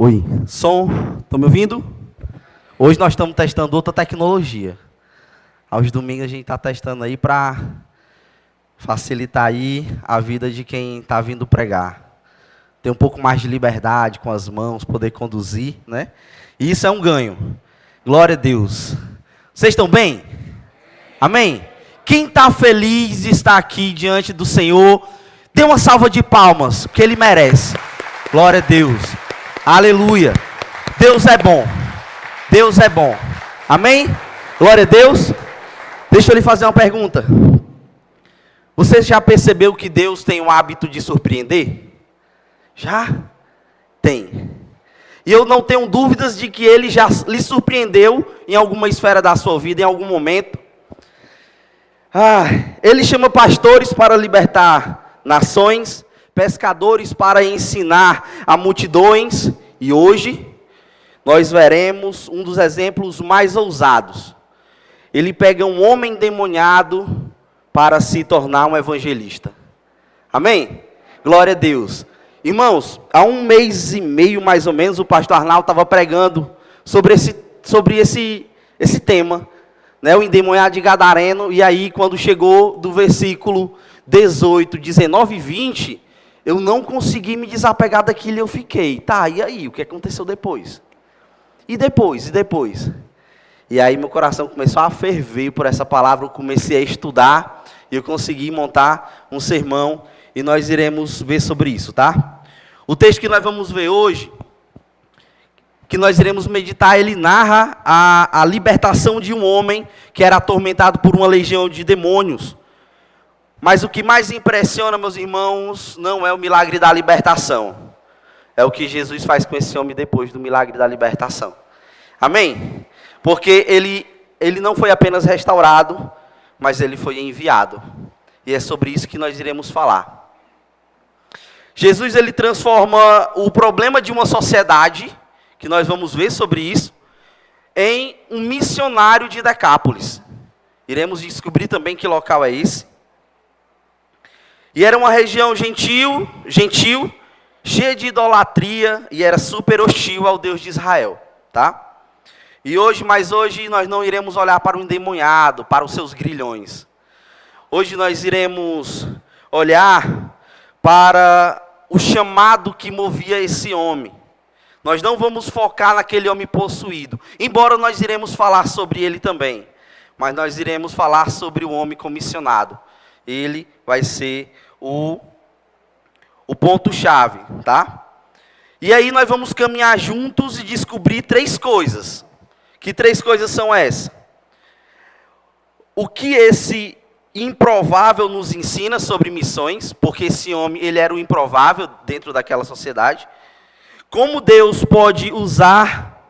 Oi, som, estão me ouvindo? Hoje nós estamos testando outra tecnologia. Aos domingos a gente está testando aí para facilitar aí a vida de quem está vindo pregar. Ter um pouco mais de liberdade com as mãos, poder conduzir, né? E isso é um ganho. Glória a Deus. Vocês estão bem? Amém? Quem está feliz de estar aqui diante do Senhor, dê uma salva de palmas, porque Ele merece. Glória a Deus. Aleluia. Deus é bom. Deus é bom. Amém? Glória a Deus. Deixa eu lhe fazer uma pergunta. Você já percebeu que Deus tem o hábito de surpreender? Já? Tem. E eu não tenho dúvidas de que Ele já lhe surpreendeu em alguma esfera da sua vida, em algum momento. Ele chama pastores para libertar nações, pescadores para ensinar a multidões, e hoje nós veremos um dos exemplos mais ousados. Ele pega um homem endemoniado para se tornar um evangelista. Amém? Glória a Deus. Irmãos, há 1 mês e meio mais ou menos, o pastor Arnaldo estava pregando sobre esse tema, né, o endemoniado de Gadareno, e aí quando chegou do versículo 18, 19 e 20, eu não consegui me desapegar daquilo e eu fiquei, e aí, o que aconteceu depois? E depois? E aí meu coração começou a ferver por essa palavra, eu comecei a estudar, e eu consegui montar um sermão, e nós iremos ver sobre isso, tá? O texto que nós vamos ver hoje, que nós iremos meditar, ele narra a libertação de um homem que era atormentado por uma legião de demônios. Mas o que mais impressiona, meus irmãos, não é o milagre da libertação. É o que Jesus faz com esse homem depois do milagre da libertação. Amém? Porque ele não foi apenas restaurado, mas ele foi enviado. E é sobre isso que nós iremos falar. Jesus, ele transforma o problema de uma sociedade, que nós vamos ver sobre isso, em um missionário de Decápolis. Iremos descobrir também que local é esse. E era uma região gentil, cheia de idolatria, e era super hostil ao Deus de Israel, tá? Mas hoje nós não iremos olhar para o endemoniado, para os seus grilhões. Hoje nós iremos olhar para o chamado que movia esse homem. Nós não vamos focar naquele homem possuído, embora nós iremos falar sobre ele também. Mas nós iremos falar sobre o homem comissionado. Ele vai ser o ponto-chave, tá? E aí nós vamos caminhar juntos e descobrir 3 coisas. Que 3 coisas são essas? O que esse improvável nos ensina sobre missões, porque esse homem, ele era o improvável dentro daquela sociedade. Como Deus pode usar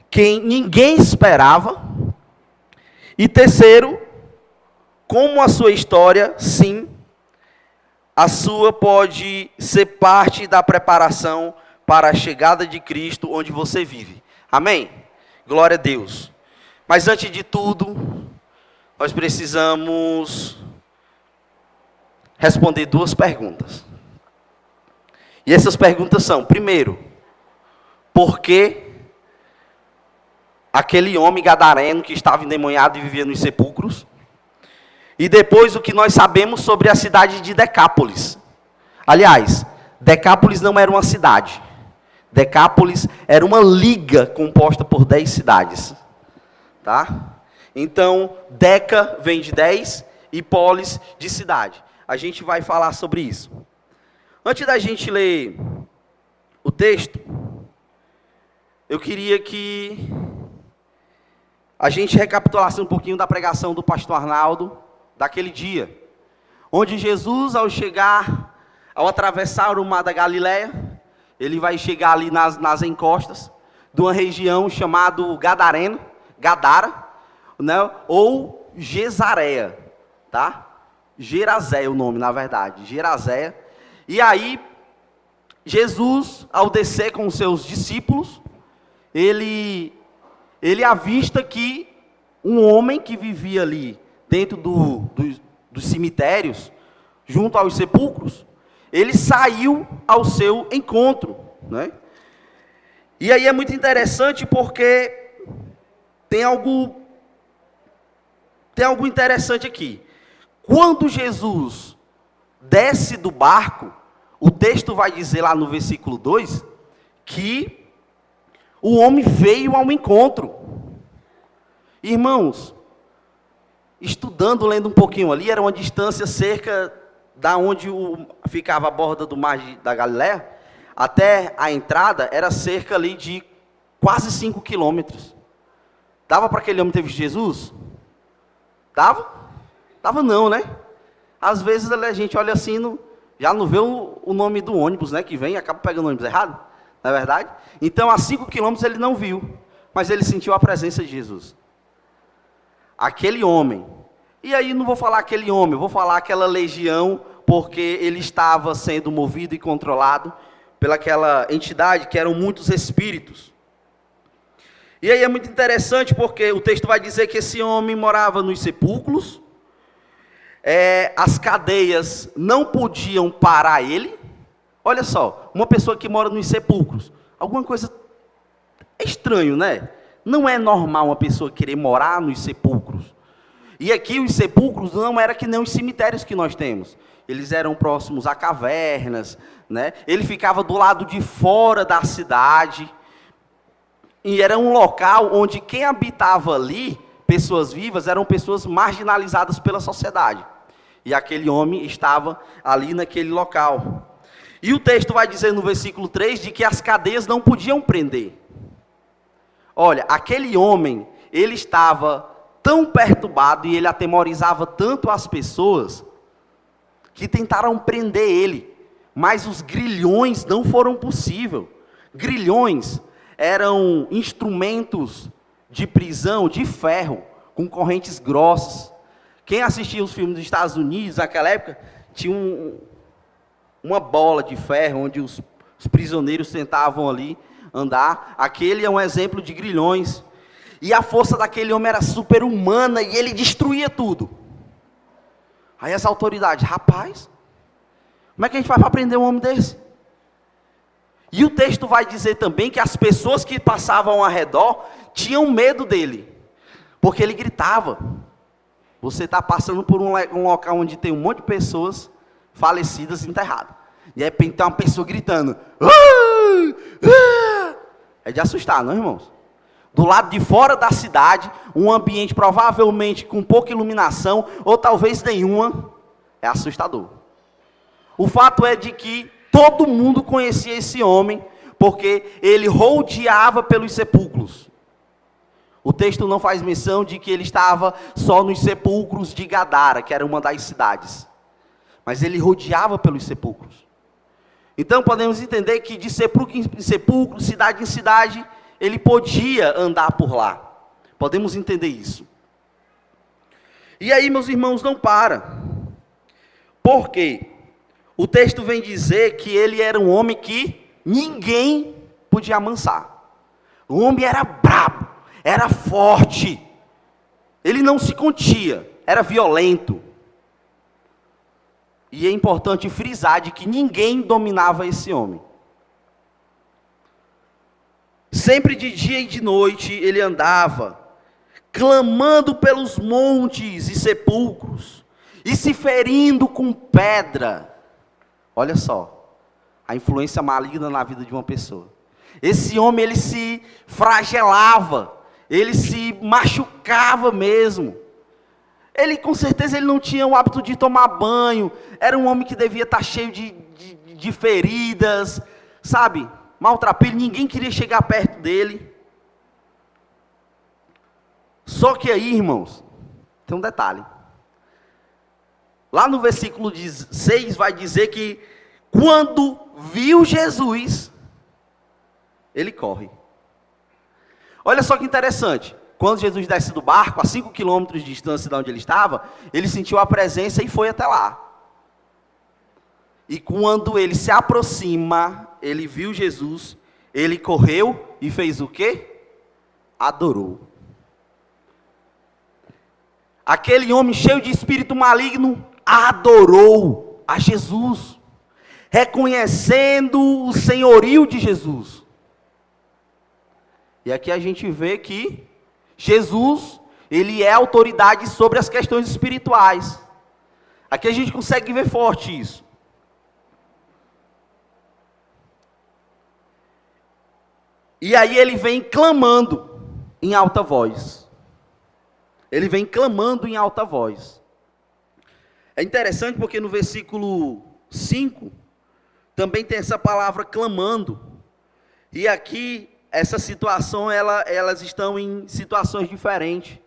quem ninguém esperava. E terceiro, como a sua história, sim, a sua pode ser parte da preparação para a chegada de Cristo onde você vive. Amém? Glória a Deus. Mas antes de tudo, nós precisamos responder 2 perguntas. E essas perguntas são, primeiro, por que aquele homem gadareno que estava endemoniado e vivia nos sepulcros? E depois, o que nós sabemos sobre a cidade de Decápolis. Aliás, Decápolis não era uma cidade. Decápolis era uma liga composta por 10 cidades. Tá? Então, Deca vem de 10 e Polis de cidade. A gente vai falar sobre isso. Antes da gente ler o texto, eu queria que a gente recapitulasse um pouquinho da pregação do pastor Arnaldo, daquele dia, onde Jesus, ao atravessar o mar da Galileia, ele vai chegar ali nas encostas de uma região chamada Gadara, né, ou Gesareia, tá? Gerazéia o nome, na verdade, Gerazéia. E aí, Jesus, ao descer com os seus discípulos, ele avista que um homem que vivia ali dentro dos cemitérios, junto aos sepulcros, ele saiu ao seu encontro, né? E aí é muito interessante porque tem algo interessante aqui. Quando Jesus desce do barco, o texto vai dizer lá no versículo 2, que o homem veio ao encontro. Irmãos, estudando, lendo um pouquinho ali, era uma distância cerca da onde ficava a borda do mar da Galileia, até a entrada era cerca ali de quase 5 quilômetros. Dava para aquele homem ter visto Jesus? Dava? Dava não, né? Às vezes a gente olha assim, já não vê o nome do ônibus, né, que vem e acaba pegando o ônibus errado, não é verdade? Então a 5 quilômetros ele não viu, mas ele sentiu a presença de Jesus. Aquele homem, e aí não vou falar aquele homem, vou falar aquela legião, porque ele estava sendo movido e controlado pelaquela entidade que eram muitos espíritos. E aí é muito interessante porque o texto vai dizer que esse homem morava nos sepulcros, as cadeias não podiam parar ele. Olha só, uma pessoa que mora nos sepulcros, alguma coisa estranho, né? Não é normal uma pessoa querer morar nos sepulcros. E aqui os sepulcros não era que nem os cemitérios que nós temos. Eles eram próximos a cavernas, né? Ele ficava do lado de fora da cidade. E era um local onde quem habitava ali, pessoas vivas, eram pessoas marginalizadas pela sociedade. E aquele homem estava ali naquele local. E o texto vai dizer no versículo 3 de que as cadeias não podiam prender. Olha, aquele homem, ele estava tão perturbado e ele atemorizava tanto as pessoas que tentaram prender ele, mas os grilhões não foram possíveis. Grilhões eram instrumentos de prisão de ferro, com correntes grossas. Quem assistia os filmes dos Estados Unidos naquela época, tinha uma bola de ferro, onde os prisioneiros tentavam ali andar. Aquele é um exemplo de grilhões. E a força daquele homem era super-humana e ele destruía tudo. Aí as autoridades, rapaz, como é que a gente faz para prender um homem desse? E o texto vai dizer também que as pessoas que passavam ao redor tinham medo dele, porque ele gritava. Você está passando por um local onde tem um monte de pessoas falecidas, enterradas. De repente tem uma pessoa gritando. É de assustar, não, irmãos? Do lado de fora da cidade, um ambiente provavelmente com pouca iluminação, ou talvez nenhuma, é assustador. O fato é de que todo mundo conhecia esse homem, porque ele rodeava pelos sepulcros. O texto não faz menção de que ele estava só nos sepulcros de Gadara, que era uma das cidades. Mas ele rodeava pelos sepulcros. Então podemos entender que de sepulcro em sepulcro, cidade em cidade, ele podia andar por lá. Podemos entender isso. E aí, meus irmãos, não para. Por quê? O texto vem dizer que ele era um homem que ninguém podia amansar. O homem era brabo, era forte. Ele não se contia, era violento. E é importante frisar de que ninguém dominava esse homem. Sempre de dia e de noite ele andava, clamando pelos montes e sepulcros, e se ferindo com pedra. Olha só, a influência maligna na vida de uma pessoa. Esse homem, ele se flagelava, ele se machucava mesmo. Ele, com certeza, ele não tinha o hábito de tomar banho, era um homem que devia estar cheio de feridas, sabe? Maltrapilho, ninguém queria chegar perto dele. Só que aí, irmãos, tem um detalhe. Lá no versículo 6 vai dizer que quando viu Jesus, ele corre. Olha só que interessante. Quando Jesus desce do barco, a 5 quilômetros de distância de onde ele estava, ele sentiu a presença e foi até lá. E quando ele se aproxima, ele viu Jesus, ele correu e fez o quê? Adorou. Aquele homem cheio de espírito maligno adorou a Jesus, reconhecendo o senhorio de Jesus. E aqui a gente vê que Jesus, ele é autoridade sobre as questões espirituais. Aqui a gente consegue ver forte isso. E aí ele vem clamando em alta voz. Ele vem clamando em alta voz. É interessante porque no versículo 5, também tem essa palavra clamando. E aqui, essa situação, elas estão em situações diferentes.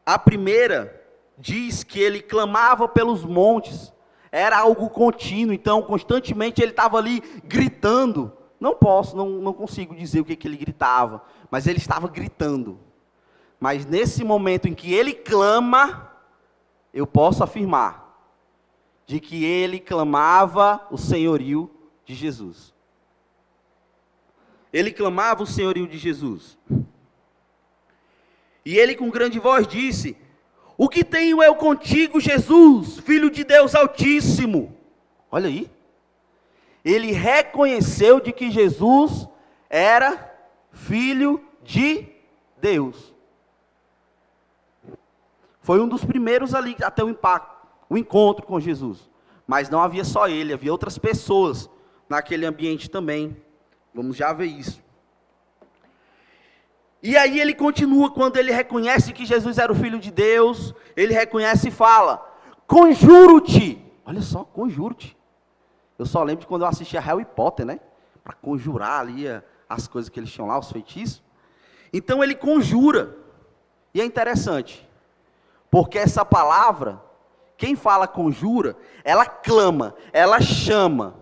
A primeira diz que ele clamava pelos montes. Era algo contínuo, então constantemente ele estava ali gritando. Não consigo dizer o que ele gritava, mas ele estava gritando. Mas nesse momento em que ele clama, eu posso afirmar de que ele clamava o senhorio de Jesus. Ele clamava o senhorio de Jesus. E ele com grande voz disse: o que tenho eu contigo, Jesus, Filho de Deus Altíssimo? Olha aí. Ele reconheceu de que Jesus era Filho de Deus. Foi um dos primeiros ali a ter o encontro com Jesus. Mas não havia só ele, havia outras pessoas naquele ambiente também. Vamos já ver isso. E aí ele continua, quando ele reconhece que Jesus era o Filho de Deus, ele reconhece e fala: conjuro-te. Olha só, conjuro-te. Eu só lembro de quando eu assistia Harry Potter, né? Para conjurar ali as coisas que eles tinham lá, os feitiços. Então ele conjura. E é interessante, porque essa palavra, quem fala conjura, ela clama, ela chama,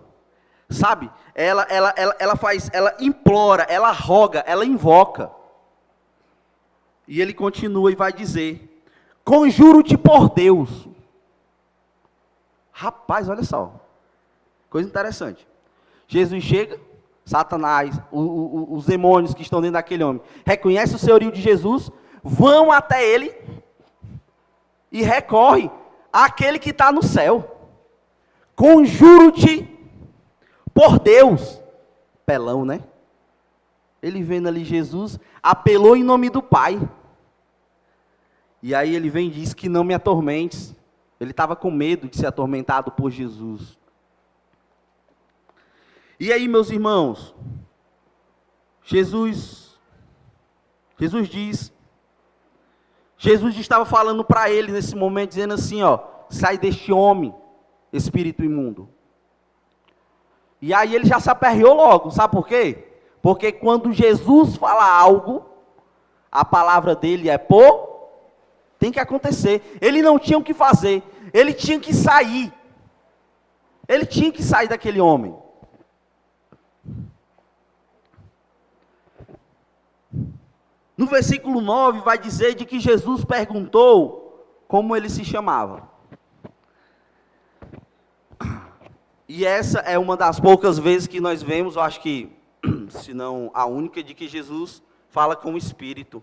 sabe? Ela faz, ela implora, ela roga, ela invoca. E ele continua e vai dizer: conjuro-te por Deus. Rapaz, olha só, coisa interessante. Jesus chega, Satanás, os demônios que estão dentro daquele homem, reconhecem o senhorio de Jesus, vão até ele e recorre àquele que está no céu. Conjuro-te por Deus. Pelão, né? Ele vendo ali Jesus, apelou em nome do Pai. E aí ele vem e diz que não me atormentes. Ele estava com medo de ser atormentado por Jesus. E aí, meus irmãos, Jesus estava falando para ele nesse momento, dizendo assim, ó: sai deste homem, espírito imundo. E aí ele já se aperreou logo, sabe por quê? Porque quando Jesus fala algo, a palavra dele é tem que acontecer. Ele não tinha o que fazer, ele tinha que sair. Ele tinha que sair daquele homem. No versículo 9 vai dizer de que Jesus perguntou como ele se chamava. E essa é uma das poucas vezes que nós vemos, eu acho que, se não a única, de que Jesus fala com o Espírito.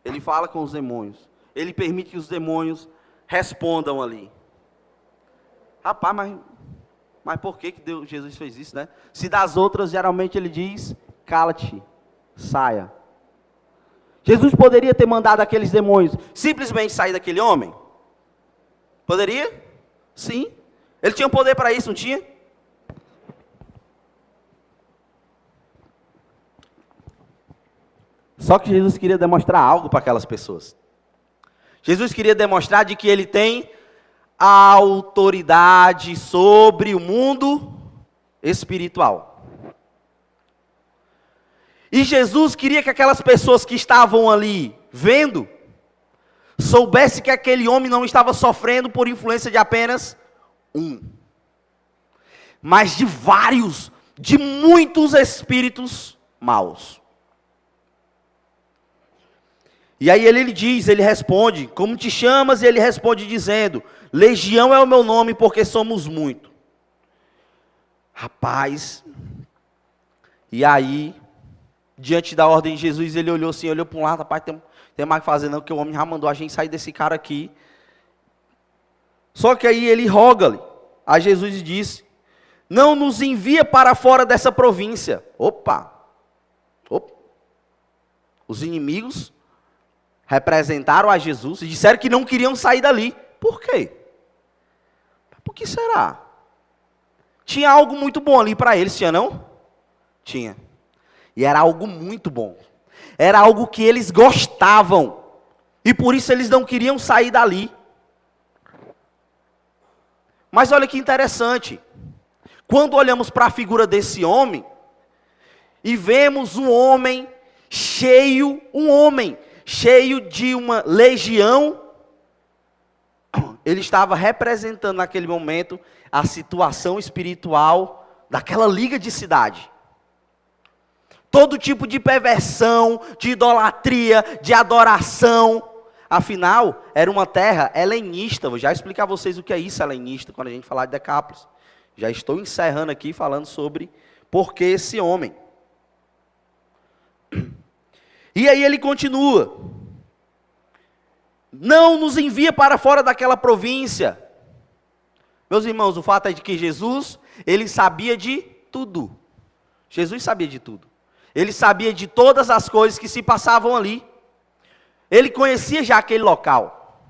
Ele fala com os demônios. Ele permite que os demônios respondam ali. Rapaz, mas por que Jesus fez isso, né? Se das outras, geralmente ele diz: cala-te, saia. Jesus poderia ter mandado aqueles demônios simplesmente sair daquele homem? Poderia? Sim. Ele tinha poder para isso, não tinha? Só que Jesus queria demonstrar algo para aquelas pessoas. Jesus queria demonstrar de que ele tem autoridade sobre o mundo espiritual. E Jesus queria que aquelas pessoas que estavam ali vendo, soubesse que aquele homem não estava sofrendo por influência de apenas um, mas de muitos espíritos maus. E aí ele responde: como te chamas? E ele responde dizendo: Legião é o meu nome, porque somos muito. Rapaz, e aí, diante da ordem de Jesus, ele olhou assim, olhou para um lado: rapaz, tem mais que fazer não, que o homem já mandou a gente sair desse cara aqui. Só que aí ele roga-lhe a Jesus e disse: não nos envia para fora dessa província. Opa! Os inimigos representaram a Jesus e disseram que não queriam sair dali. Por quê? Por que será? Tinha algo muito bom ali para eles, tinha não? Tinha. E era algo muito bom. Era algo que eles gostavam. E por isso eles não queriam sair dali. Mas olha que interessante. Quando olhamos para a figura desse homem, e vemos um homem cheio de uma legião, ele estava representando naquele momento a situação espiritual daquela liga de cidade. Todo tipo de perversão, de idolatria, de adoração. Afinal, era uma terra helenista. Vou já explicar a vocês o que é isso, helenista, quando a gente falar de Decápolis. Já estou encerrando aqui falando sobre por que esse homem. E aí ele continua. Não nos envia para fora daquela província. Meus irmãos, o fato é de que Jesus, ele sabia de tudo. Jesus sabia de tudo. Ele sabia de todas as coisas que se passavam ali. Ele conhecia já aquele local.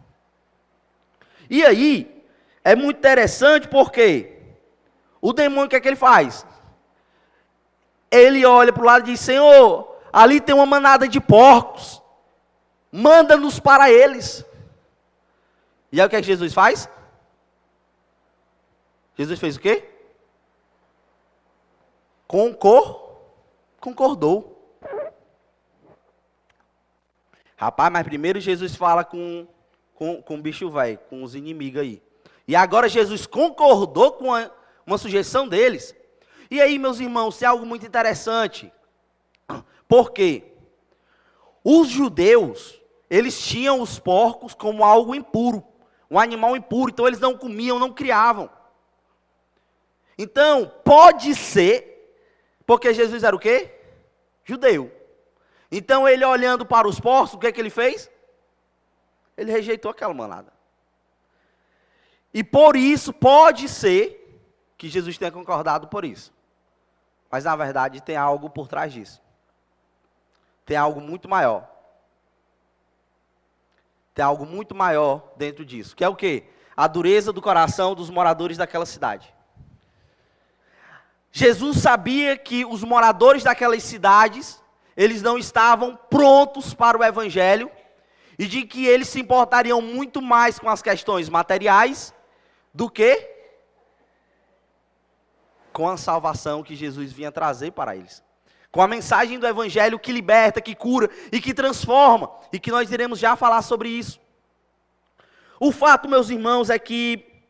E aí, é muito interessante porque o demônio, o que é que ele faz? Ele olha para o lado e diz: Senhor, ali tem uma manada de porcos. Manda-nos para eles. E aí o que é que Jesus faz? Jesus fez o quê? Concordou. Rapaz, mas primeiro Jesus fala com o bicho velho, com os inimigos aí. E agora Jesus concordou com uma sugestão deles. E aí, meus irmãos, tem algo muito interessante. Por quê? Os judeus, eles tinham os porcos como algo impuro, um animal impuro, então eles não comiam, não criavam. Então, pode ser, porque Jesus era o quê? Judeu. Então, ele olhando para os porcos, o que é que ele fez? Ele rejeitou aquela manada. E por isso, pode ser que Jesus tenha concordado por isso. Mas, na verdade, tem algo por trás disso. Tem algo muito maior. Tem algo muito maior dentro disso. Que é o quê? A dureza do coração dos moradores daquela cidade. Jesus sabia que os moradores daquelas cidades, eles não estavam prontos para o evangelho, e de que eles se importariam muito mais com as questões materiais do que com a salvação que Jesus vinha trazer para eles. Com a mensagem do evangelho que liberta, que cura e que transforma, e que nós iremos já falar sobre isso. O fato, meus irmãos, é que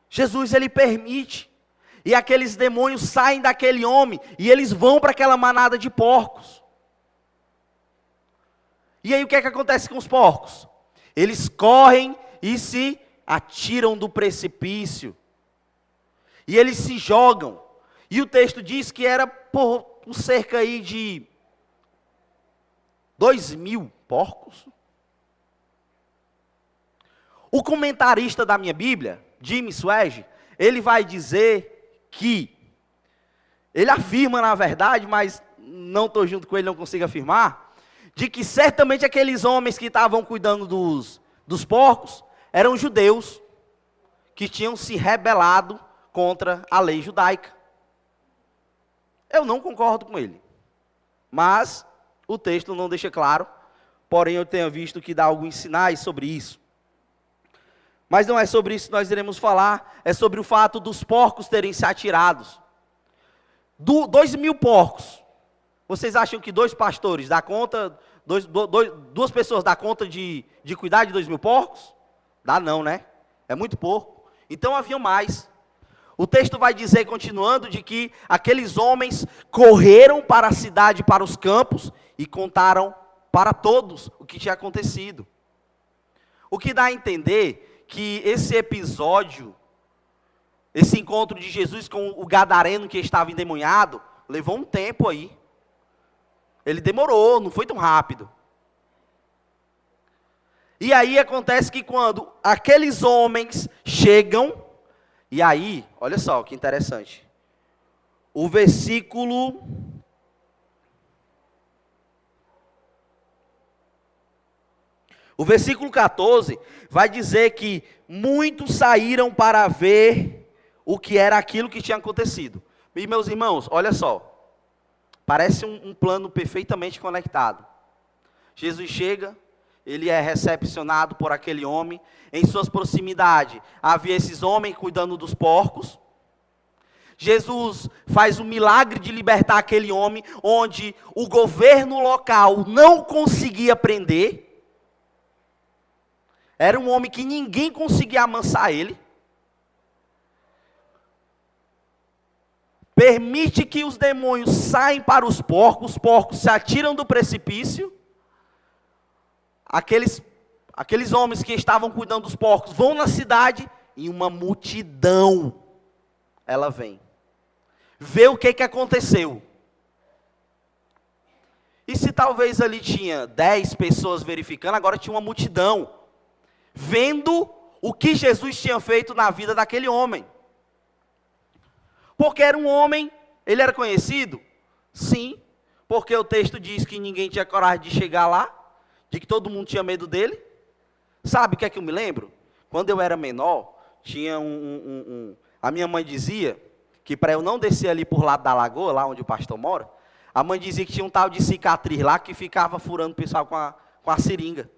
Jesus, ele permite, e aqueles demônios saem daquele homem, e eles vão para aquela manada de porcos. E aí o que é que acontece com os porcos? Eles correm e se atiram do precipício. E eles se jogam. E o texto diz que era por cerca aí de 2.000 porcos. O comentarista da minha Bíblia, Jimmy Swaggart, ele vai dizer que, ele afirma na verdade, mas não estou junto com ele, não consigo afirmar, de que certamente aqueles homens que estavam cuidando dos porcos eram judeus que tinham se rebelado contra a lei judaica. Eu não concordo com ele, mas o texto não deixa claro, porém eu tenho visto que dá alguns sinais sobre isso. Mas não é sobre isso que nós iremos falar, é sobre o fato dos porcos terem se atirados. 2.000 porcos. Vocês acham que 2 pastores dá conta, 2 pessoas dá conta de cuidar de 2.000 porcos? Dá não, né? É muito pouco. Então haviam mais. O texto vai dizer, continuando, de que aqueles homens correram para a cidade, para os campos, e contaram para todos o que tinha acontecido. O que dá a entender que esse episódio, esse encontro de Jesus com o gadareno que estava endemoniado, levou um tempo aí. Ele demorou, não foi tão rápido. E aí acontece que quando aqueles homens chegam, e aí, olha só que interessante. O versículo O versículo 14 vai dizer que muitos saíram para ver o que era aquilo que tinha acontecido. E meus irmãos, olha só, parece um plano perfeitamente conectado. Jesus chega, ele é recepcionado por aquele homem, em suas proximidades havia esses homens cuidando dos porcos. Jesus faz um milagre de libertar aquele homem, onde o governo local não conseguia prender. Era um homem que ninguém conseguia amansar ele. Permite que os demônios saiam para os porcos se atiram do precipício. Aqueles homens que estavam cuidando dos porcos vão na cidade e uma multidão, ela vem. Vê o que aconteceu. E se talvez ali tinha 10 pessoas verificando, agora tinha uma multidão, vendo o que Jesus tinha feito na vida daquele homem. Porque era um homem, ele era conhecido? Sim, porque o texto diz que ninguém tinha coragem de chegar lá, de que todo mundo tinha medo dele. Sabe o que é que eu me lembro? Quando eu era menor, tinha a minha mãe dizia que para eu não descer ali por lado da lagoa, lá onde o pastor mora, a mãe dizia que tinha um tal de cicatriz lá que ficava furando o pessoal com a seringa.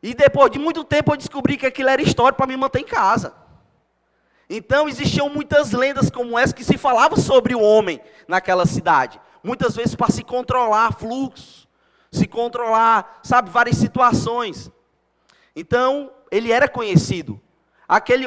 E depois de muito tempo eu descobri que aquilo era história para me manter em casa. Então existiam muitas lendas como essa que se falava sobre o homem naquela cidade. Muitas vezes para se controlar fluxo, se controlar, sabe, várias situações. Então, ele era conhecido.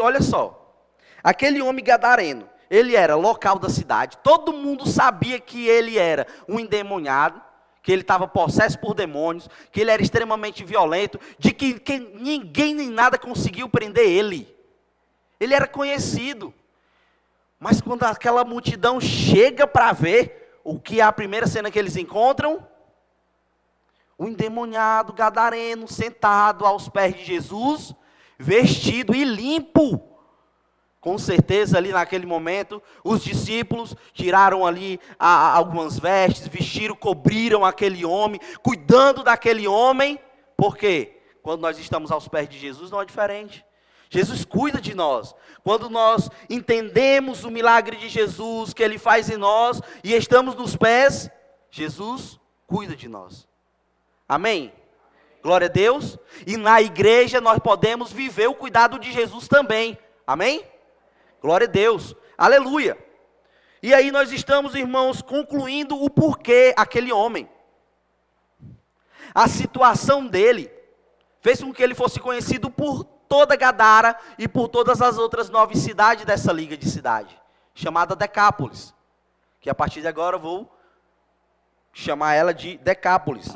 Olha só, aquele homem gadareno, ele era local da cidade. Todo mundo sabia que ele era um endemoniado, que ele estava possesso por demônios, que ele era extremamente violento, de que ninguém nem nada conseguiu prender ele. Ele era conhecido. Mas quando aquela multidão chega para ver, o que é a primeira cena que eles encontram? O endemoniado gadareno sentado aos pés de Jesus, vestido e limpo. Com certeza ali naquele momento, os discípulos tiraram ali algumas vestes, vestiram, cobriram aquele homem, cuidando daquele homem. Por quê? Quando nós estamos aos pés de Jesus não é diferente. Jesus cuida de nós. Quando nós entendemos o milagre de Jesus que Ele faz em nós e estamos nos pés, Jesus cuida de nós. Amém? Glória a Deus. E na igreja nós podemos viver o cuidado de Jesus também. Amém? Glória a Deus. Aleluia. E aí nós estamos, irmãos, concluindo o porquê aquele homem. A situação dele fez com que ele fosse conhecido por toda Gadara e por todas as outras 9 cidades dessa liga de cidade, chamada Decápolis, que a partir de agora eu vou chamar ela de Decápolis.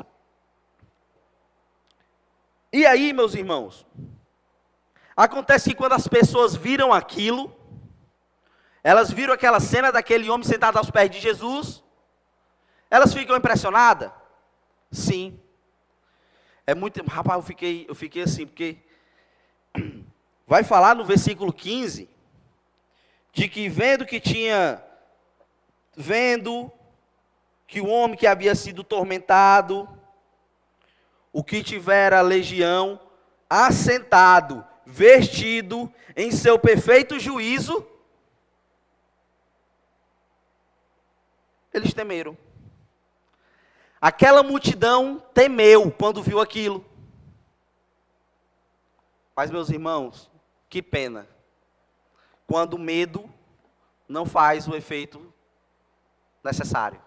E aí, meus irmãos, acontece que quando as pessoas viram aquilo, elas viram aquela cena daquele homem sentado aos pés de Jesus, elas ficam impressionadas? Sim. Rapaz, eu fiquei assim, porque vai falar no versículo 15, de que vendo que o homem que havia sido tormentado, o que tivera legião, assentado, vestido em seu perfeito juízo, eles temeram. Aquela multidão temeu quando viu aquilo. Mas, meus irmãos, que pena, quando o medo não faz o efeito necessário.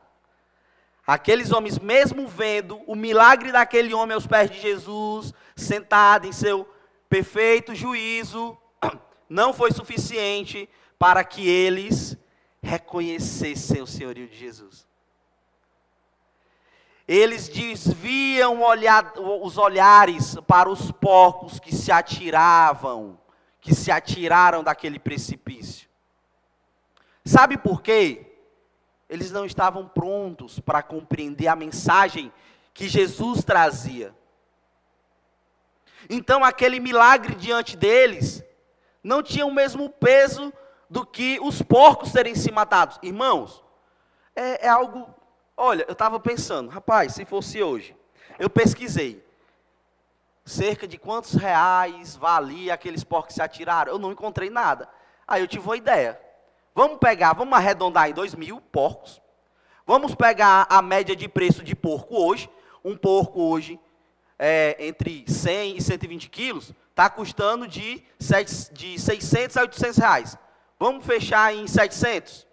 Aqueles homens, mesmo vendo o milagre daquele homem aos pés de Jesus, sentado em seu perfeito juízo, não foi suficiente para que eles reconhecessem o senhorio de Jesus. Eles desviam os olhares para os porcos que se atiraram daquele precipício. Sabe por quê? Eles não estavam prontos para compreender a mensagem que Jesus trazia. Então aquele milagre diante deles não tinha o mesmo peso do que os porcos terem se matado. Irmãos, é algo... Olha, eu estava pensando, rapaz, se fosse hoje, eu pesquisei. cerca de quantos reais valia aqueles porcos que se atiraram? Eu não encontrei nada. Aí eu tive uma ideia. Vamos arredondar em 2.000 porcos. Vamos pegar a média de preço de porco hoje. Um porco hoje, entre 100 e 120 quilos, está custando de 600 a 800 reais. Vamos fechar em 700?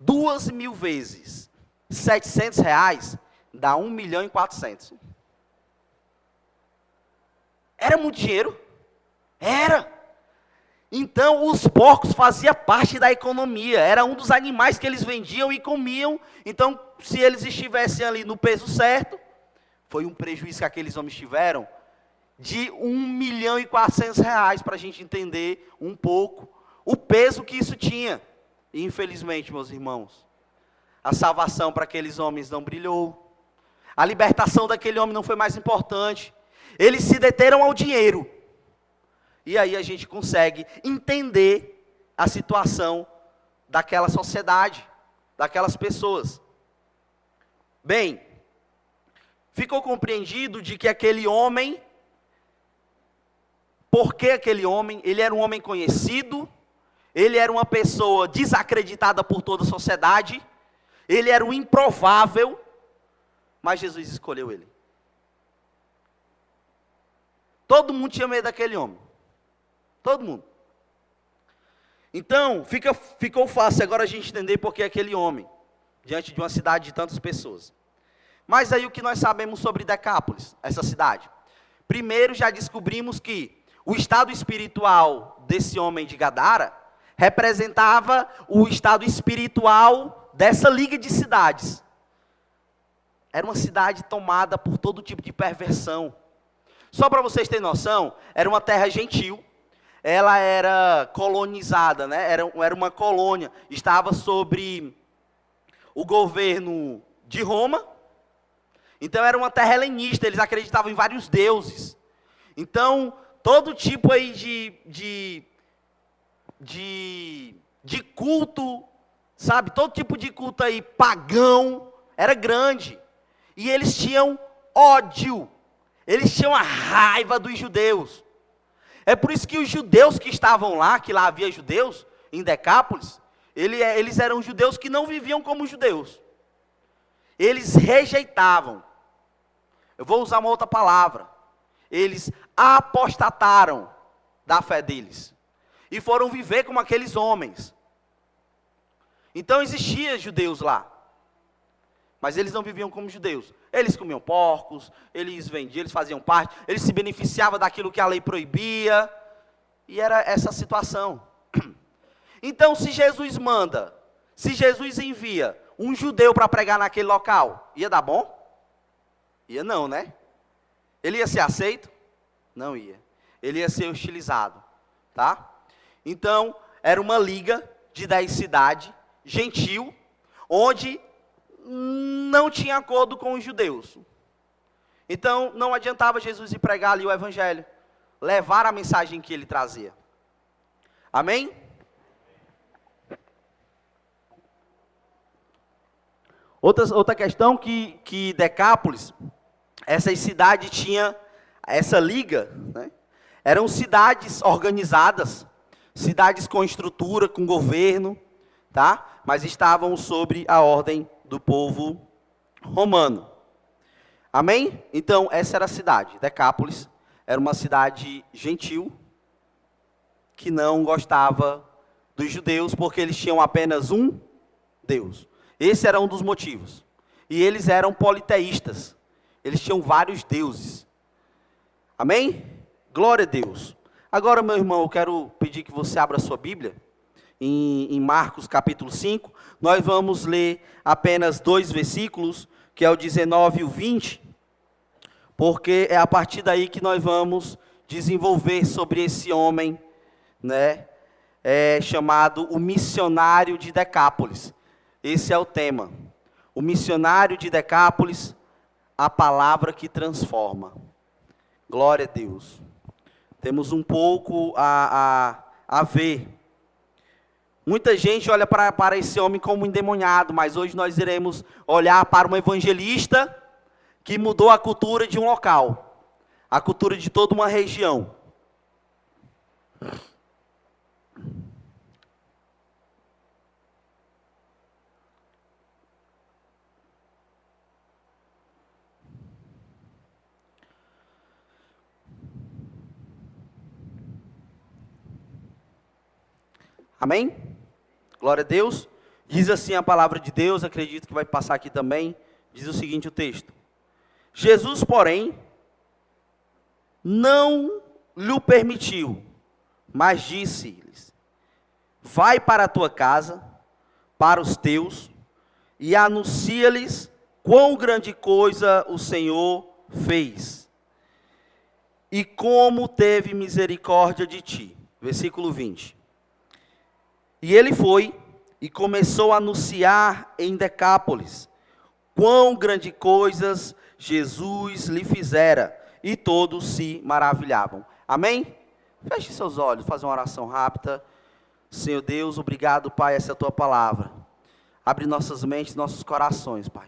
2.000 vezes 700 reais dá 1.400.000. Era muito dinheiro? Era. Então, os porcos faziam parte da economia. Era um dos animais que eles vendiam e comiam. Então, se eles estivessem ali no peso certo, foi um prejuízo que aqueles homens tiveram de 1.400.000 reais, para a gente entender um pouco o peso que isso tinha. E, infelizmente, meus irmãos, a salvação para aqueles homens não brilhou. A libertação daquele homem não foi mais importante. Eles se deteram ao dinheiro. E aí a gente consegue entender a situação daquela sociedade, daquelas pessoas. Bem, ficou compreendido de que aquele homem, porque aquele homem, ele era um homem conhecido, ele era uma pessoa desacreditada por toda a sociedade, ele era um improvável, mas Jesus escolheu ele. Todo mundo tinha medo daquele homem. Todo mundo. Então, ficou fácil agora a gente entender por que aquele homem, diante de uma cidade de tantas pessoas. Mas aí o que nós sabemos sobre Decápolis, essa cidade? Primeiro, já descobrimos que o estado espiritual desse homem de Gadara representava o estado espiritual dessa liga de cidades. Era uma cidade tomada por todo tipo de perversão. Só para vocês terem noção, era uma terra gentil, ela era colonizada, né? Era uma colônia, estava sobre o governo de Roma, então era uma terra helenista, eles acreditavam em vários deuses. Então, todo tipo aí de culto, sabe? Todo tipo de culto aí pagão, era grande. E eles tinham ódio. Eles tinham a raiva dos judeus. É por isso que os judeus que estavam lá, que lá havia judeus, em Decápolis, eles eram judeus que não viviam como judeus. Eles rejeitavam. Eu vou usar uma outra palavra. Eles apostataram da fé deles. E foram viver como aqueles homens. Então existiam judeus lá. Mas eles não viviam como judeus. Eles comiam porcos, eles vendiam, eles faziam parte, eles se beneficiavam daquilo que a lei proibia. E era essa situação. Então, se Jesus manda, se Jesus envia um judeu para pregar naquele local, ia dar bom? Ia não, né? Ele ia ser aceito? Não ia. Ele ia ser hostilizado, tá? Então, era uma liga de 10 cidades, gentil, onde não tinha acordo com os judeus. Então, não adiantava Jesus ir pregar ali o evangelho, levar a mensagem que ele trazia. Amém? Outra questão que Decápolis, essas cidades tinham essa liga, né? Eram cidades organizadas, cidades com estrutura, com governo, tá? Mas estavam sobre a ordem do povo romano. Amém? Então, essa era a cidade. Decápolis era uma cidade gentil, que não gostava dos judeus, porque eles tinham apenas um Deus. Esse era um dos motivos. E eles eram politeístas. Eles tinham vários deuses. Amém? Glória a Deus. Agora, meu irmão, eu quero pedir que você abra a sua Bíblia, em Marcos capítulo 5. Nós vamos ler apenas 2 versículos, que é o 19 e o 20, porque é a partir daí que nós vamos desenvolver sobre esse homem, né, chamado o missionário de Decápolis. Esse é o tema. O missionário de Decápolis, a palavra que transforma. Glória a Deus. Temos um pouco a ver. Muita gente olha para esse homem como endemoniado, mas hoje nós iremos olhar para um evangelista que mudou a cultura de um local. a cultura de toda uma região. Amém? Glória a Deus. Diz assim a palavra de Deus, acredito que vai passar aqui também. Diz o seguinte o texto: Jesus, porém, não lhe permitiu, mas disse-lhes: vai para a tua casa, para os teus, e anuncia-lhes quão grande coisa o Senhor fez, e como teve misericórdia de ti. Versículo 20. E ele foi e começou a anunciar em Decápolis quão grande coisas Jesus lhe fizera, e todos se maravilhavam. Amém? Feche seus olhos, fazer uma oração rápida. Senhor Deus, obrigado, Pai, essa é a tua palavra. Abre nossas mentes, nossos corações, Pai.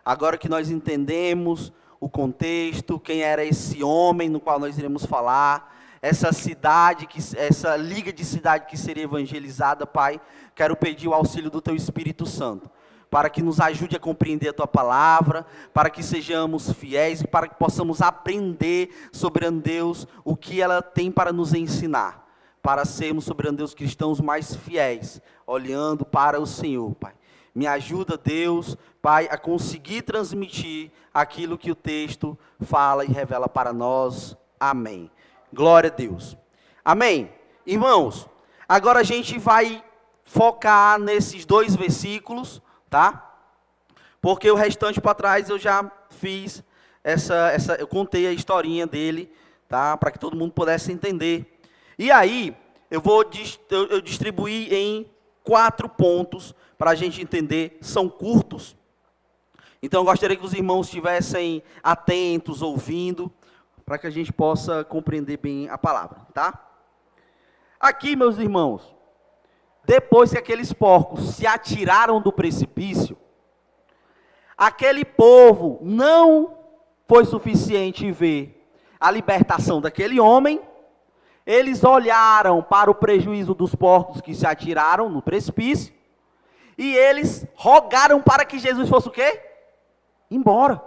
Agora que nós entendemos o contexto, quem era esse homem no qual nós iremos falar, essa cidade, essa liga de cidade que seria evangelizada, Pai, quero pedir o auxílio do Teu Espírito Santo, para que nos ajude a compreender a Tua palavra, para que sejamos fiéis e para que possamos aprender, soberano Deus, o que ela tem para nos ensinar, para sermos, soberano Deus, cristãos mais fiéis, olhando para o Senhor, Pai. Me ajuda, Deus, Pai, a conseguir transmitir aquilo que o texto fala e revela para nós. Amém. Glória a Deus. Amém. Irmãos, agora a gente vai focar nesses 2 versículos, tá? Porque o restante para trás eu já fiz eu contei a historinha dele, tá? Para que todo mundo pudesse entender. E aí, eu distribuí em 4 pontos para a gente entender, são curtos. Então eu gostaria que os irmãos estivessem atentos, ouvindo, para que a gente possa compreender bem a palavra, tá? Aqui, meus irmãos, depois que aqueles porcos se atiraram do precipício, aquele povo não foi suficiente ver a libertação daquele homem, eles olharam para o prejuízo dos porcos que se atiraram no precipício, e eles rogaram para que Jesus fosse o quê? Embora.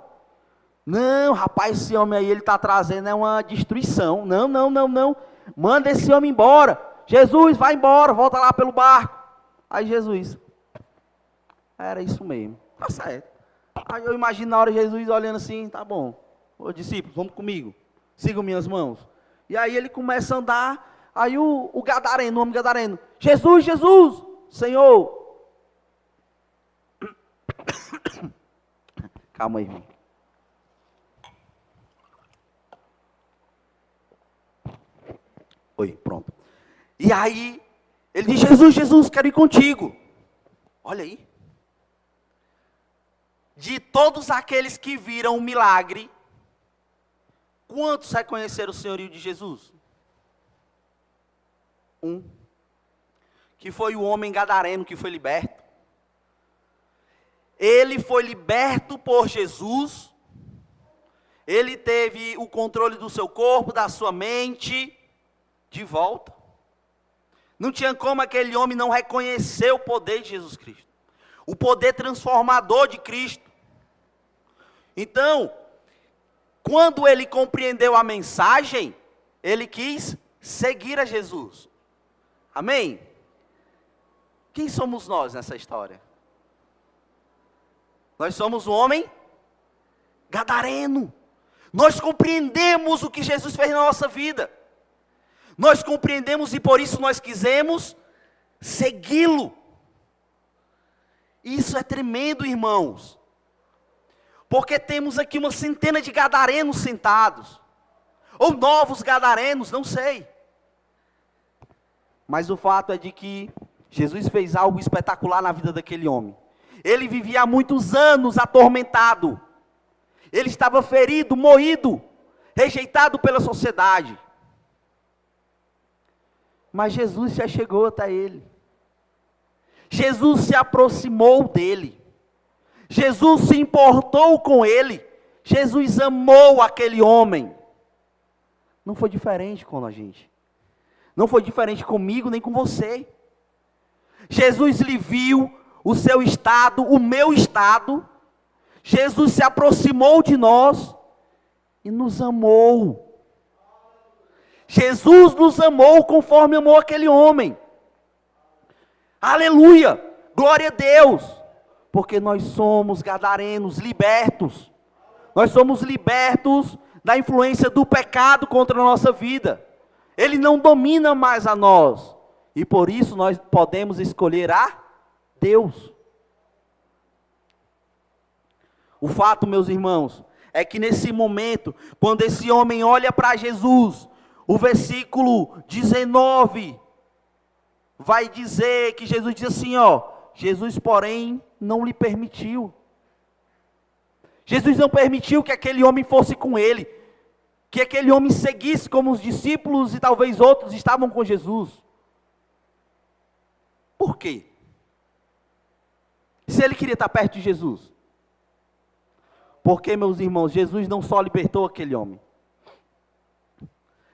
Não, rapaz, esse homem aí, ele está trazendo uma destruição. Não. Manda esse homem embora. Jesus, vai embora, volta lá pelo barco. Aí Jesus, era isso mesmo, tá certo. Aí eu imagino na hora Jesus olhando assim, tá bom. Ô discípulos, vamos comigo, sigam minhas mãos. E aí ele começa a andar, aí o gadareno, o homem gadareno, Jesus, Senhor. Calma aí, irmão. Oi, pronto. E aí, ele diz, Jesus, quero ir contigo. Olha aí. De todos aqueles que viram o milagre, quantos reconheceram o senhorio de Jesus? 1. Que foi o homem gadareno que foi liberto. Ele foi liberto por Jesus. Ele teve o controle do seu corpo, da sua mente, de volta. Não tinha como aquele homem não reconhecer o poder de Jesus Cristo, o poder transformador de Cristo. Então, quando ele compreendeu a mensagem, ele quis seguir a Jesus. Amém? Quem somos nós nessa história? Nós somos um homem gadareno. Nós compreendemos o que Jesus fez na nossa vida. Nós compreendemos e por isso nós quisemos segui-lo. Isso é tremendo, irmãos. Porque temos aqui uma centena de gadarenos sentados. Ou novos gadarenos, não sei. Mas o fato é de que Jesus fez algo espetacular na vida daquele homem. Ele vivia há muitos anos atormentado. Ele estava ferido, moído, rejeitado pela sociedade. Mas Jesus se achegou até ele. Jesus se aproximou dele. Jesus se importou com ele. Jesus amou aquele homem. Não foi diferente com a gente. Não foi diferente comigo nem com você. Jesus lhe viu o seu estado, o meu estado. Jesus se aproximou de nós e nos amou. Jesus nos amou conforme amou aquele homem. Aleluia! Glória a Deus! Porque nós somos gadarenos, libertos. Nós somos libertos da influência do pecado contra a nossa vida. Ele não domina mais a nós. E por isso nós podemos escolher a Deus. O fato, meus irmãos, é que nesse momento, quando esse homem olha para Jesus, o versículo 19 vai dizer que Jesus diz assim, Jesus, porém, não lhe permitiu. Jesus não permitiu que aquele homem fosse com ele, que aquele homem seguisse como os discípulos e talvez outros estavam com Jesus. Por quê? Se ele queria estar perto de Jesus. Porque, meus irmãos, Jesus não só libertou aquele homem.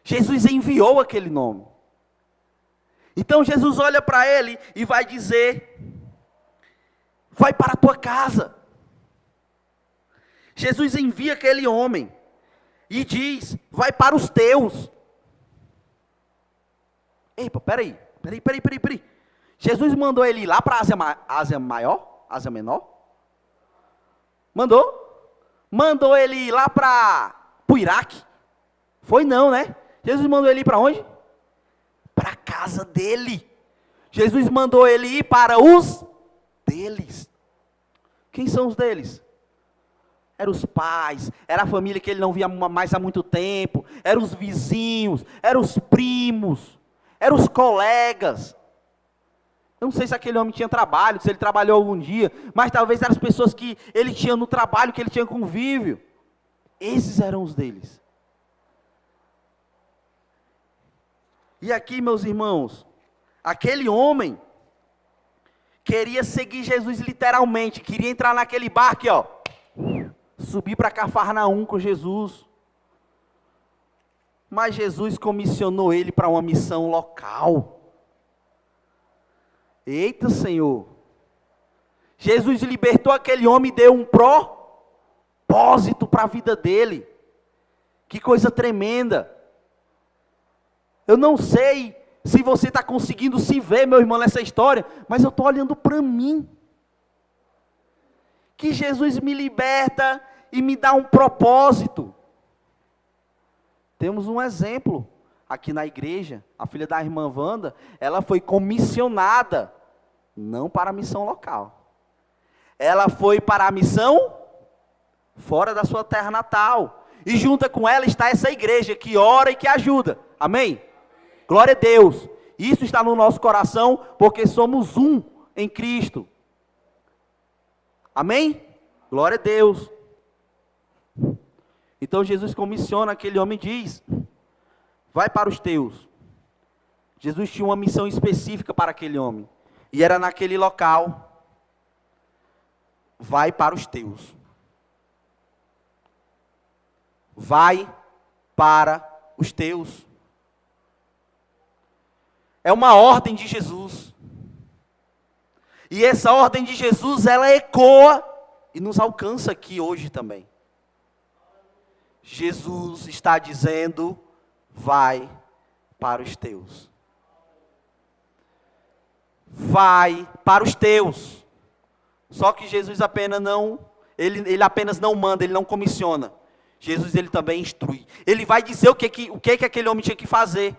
Jesus enviou aquele nome. Então Jesus olha para ele e vai dizer, vai para a tua casa. Jesus envia aquele homem e diz, vai para os teus. Epa, peraí. Jesus mandou ele ir lá para a Ásia Menor? Mandou ele ir lá para o Iraque? Foi não, né? Jesus mandou ele ir para onde? Para a casa dele. Jesus mandou ele ir para os deles. Quem são os deles? Eram os pais, era a família que ele não via mais há muito tempo, eram os vizinhos, eram os primos, eram os colegas. Eu não sei se aquele homem tinha trabalho, se ele trabalhou algum dia, mas talvez eram as pessoas que ele tinha no trabalho, que ele tinha convívio. Esses eram os deles. E aqui, meus irmãos, aquele homem queria seguir Jesus literalmente, queria entrar naquele barco, subir para Cafarnaum com Jesus. Mas Jesus comissionou ele para uma missão local. Eita, Senhor! Jesus libertou aquele homem e deu um propósito para a vida dele. Que coisa tremenda! Eu não sei se você está conseguindo se ver, meu irmão, nessa história, mas eu estou olhando para mim. Que Jesus me liberta e me dá um propósito. Temos um exemplo aqui na igreja. A filha da irmã Wanda, ela foi comissionada, não para a missão local. Ela foi para a missão fora da sua terra natal. E junto com ela está essa igreja que ora e que ajuda. Amém? Glória a Deus. Isso está no nosso coração, porque somos um em Cristo. Amém? Glória a Deus. Então Jesus comissiona aquele homem e diz, vai para os teus. Jesus tinha uma missão específica para aquele homem. E era naquele local. Vai para os teus. Vai para os teus. É uma ordem de Jesus. E essa ordem de Jesus, ela ecoa e nos alcança aqui hoje também. Jesus está dizendo, vai para os teus. Vai para os teus. Só que Jesus apenas não, ele apenas não manda, ele não comissiona. Jesus, ele também instrui. Ele vai dizer o que aquele homem tinha que fazer.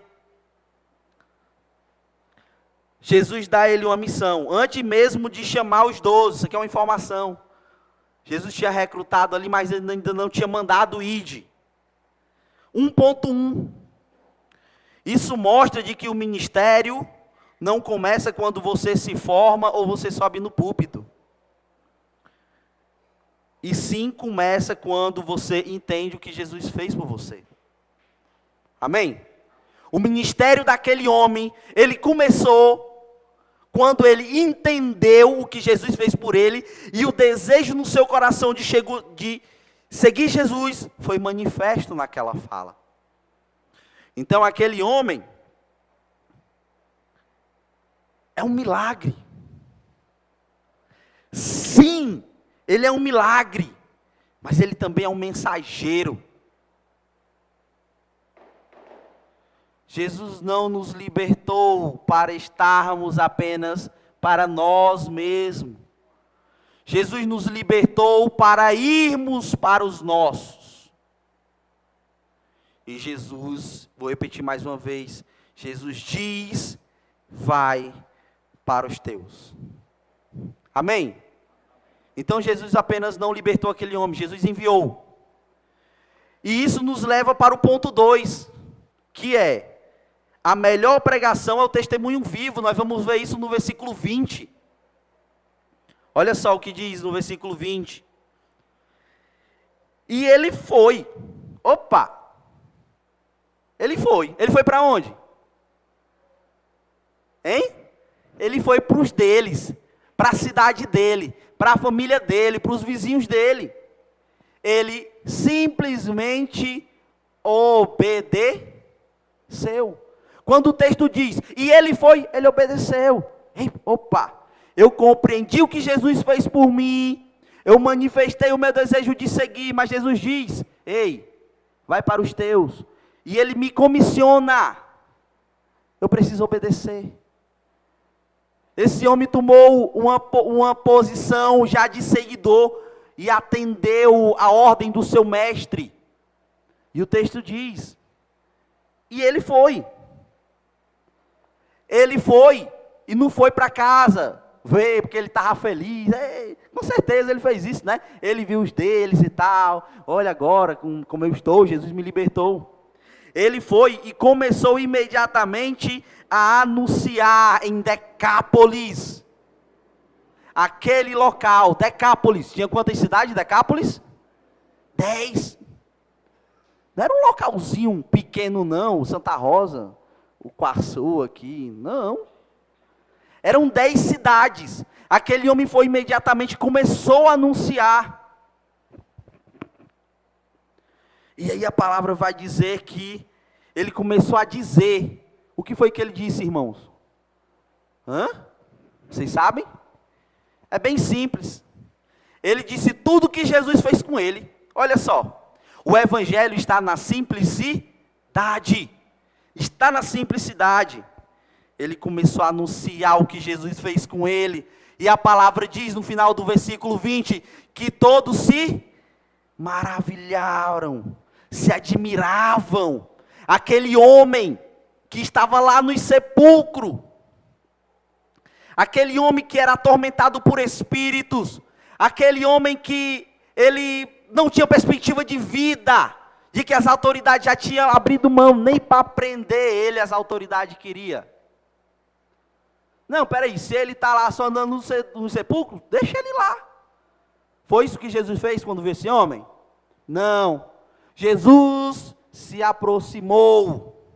Jesus dá a ele uma missão, antes mesmo de chamar os 12, isso aqui é uma informação. Jesus tinha recrutado ali, mas ele ainda não tinha mandado ide. 1.1. Isso mostra de que o ministério não começa quando você se forma ou você sobe no púlpito. E sim começa quando você entende o que Jesus fez por você. Amém? O ministério daquele homem, ele começou quando ele entendeu o que Jesus fez por ele, e o desejo no seu coração de seguir Jesus foi manifesto naquela fala. Então aquele homem é um milagre. Sim, ele é um milagre, mas ele também é um mensageiro. Jesus não nos libertou para estarmos apenas para nós mesmos. Jesus nos libertou para irmos para os nossos. E Jesus, vou repetir mais uma vez, Jesus diz, vai para os teus. Amém? Então Jesus apenas não libertou aquele homem, Jesus enviou. E isso nos leva para o ponto 2, que é, a melhor pregação é o testemunho vivo. Nós vamos ver isso no versículo 20. Olha só o que diz no versículo 20. E ele foi. Opa! Ele foi. Ele foi para onde? Hein? Ele foi para os deles, para a cidade dele, para a família dele, para os vizinhos dele. Ele simplesmente obedeceu. Quando o texto diz, e ele foi, ele obedeceu. Ei, opa! Eu compreendi o que Jesus fez por mim, eu manifestei o meu desejo de seguir, mas Jesus diz, ei, vai para os teus. E ele me comissiona, eu preciso obedecer. Esse homem tomou uma posição já de seguidor e atendeu a ordem do seu mestre. E o texto diz, e ele foi. Ele foi e não foi para casa ver porque ele estava feliz. Com certeza ele fez isso, né? Ele viu os deles e tal. Olha agora como eu estou, Jesus me libertou. Ele foi e começou imediatamente a anunciar em Decápolis. Aquele local, Decápolis. Tinha quantas cidades, Decápolis? 10. Não era um localzinho pequeno não, Santa Rosa, o Quaçu aqui, não. Eram 10 cidades. Aquele homem foi imediatamente, começou a anunciar. E aí a palavra vai dizer que ele começou a dizer. O que foi que ele disse, irmãos? Vocês sabem? É bem simples. Ele disse tudo o que Jesus fez com ele. Olha só. O evangelho está na simplicidade. Está na simplicidade. Ele começou a anunciar o que Jesus fez com ele. E a palavra diz no final do versículo 20, que todos se maravilharam, se admiravam. Aquele homem que estava lá no sepulcro, aquele homem que era atormentado por espíritos, aquele homem que ele não tinha perspectiva de vida, de que as autoridades já tinham abrido mão, nem para prender ele as autoridades queriam. Não, peraí, se ele está lá só andando no sepulcro, deixa ele lá. Foi isso que Jesus fez quando viu esse homem? Não. Jesus se aproximou.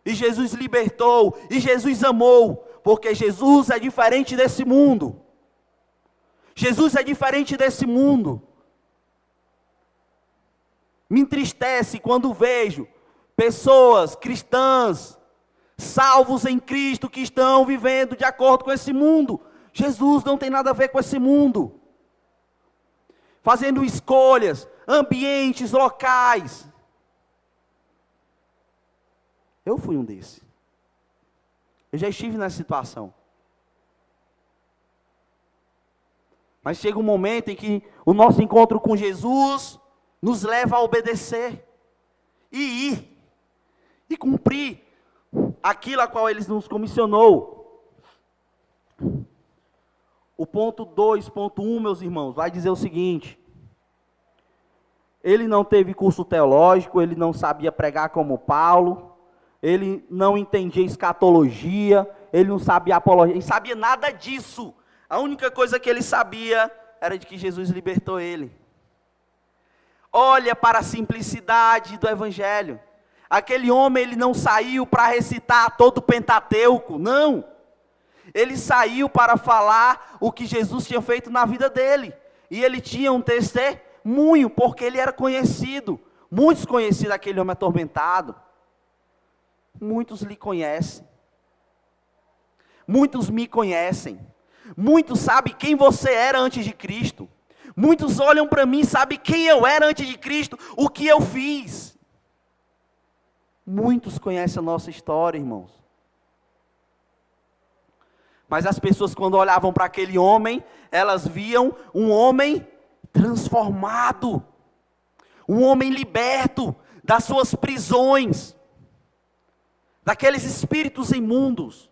E Jesus libertou. E Jesus amou. Porque Jesus é diferente desse mundo. Jesus é diferente desse mundo. Me entristece quando vejo pessoas cristãs, salvos em Cristo, que estão vivendo de acordo com esse mundo. Jesus não tem nada a ver com esse mundo. Fazendo escolhas, ambientes, locais. Eu fui um desses. Eu já estive nessa situação. Mas chega um momento em que o nosso encontro com Jesus nos leva a obedecer. E ir. E cumprir aquilo a qual Ele nos comissionou. O ponto 2.1, meus irmãos, vai dizer o seguinte. Ele não teve curso teológico, ele não sabia pregar como Paulo, ele não entendia escatologia, ele não sabia apologia, ele sabia nada disso. A única coisa que ele sabia era de que Jesus libertou ele. Olha para a simplicidade do Evangelho. Aquele homem, ele não saiu para recitar todo o Pentateuco, não. Ele saiu para falar o que Jesus tinha feito na vida dele. E ele tinha um testemunho, porque ele era conhecido. Muitos conheciam aquele homem atormentado. muitos lhe conhecem. Muitos me conhecem. Muitos sabem quem você era antes de Cristo. Muitos olham para mim e sabem quem eu era antes de Cristo, o que eu fiz. Muitos conhecem a nossa história, irmãos. Mas as pessoas, quando olhavam para aquele homem, elas viam um homem transformado. Um homem liberto das suas prisões, daqueles espíritos imundos.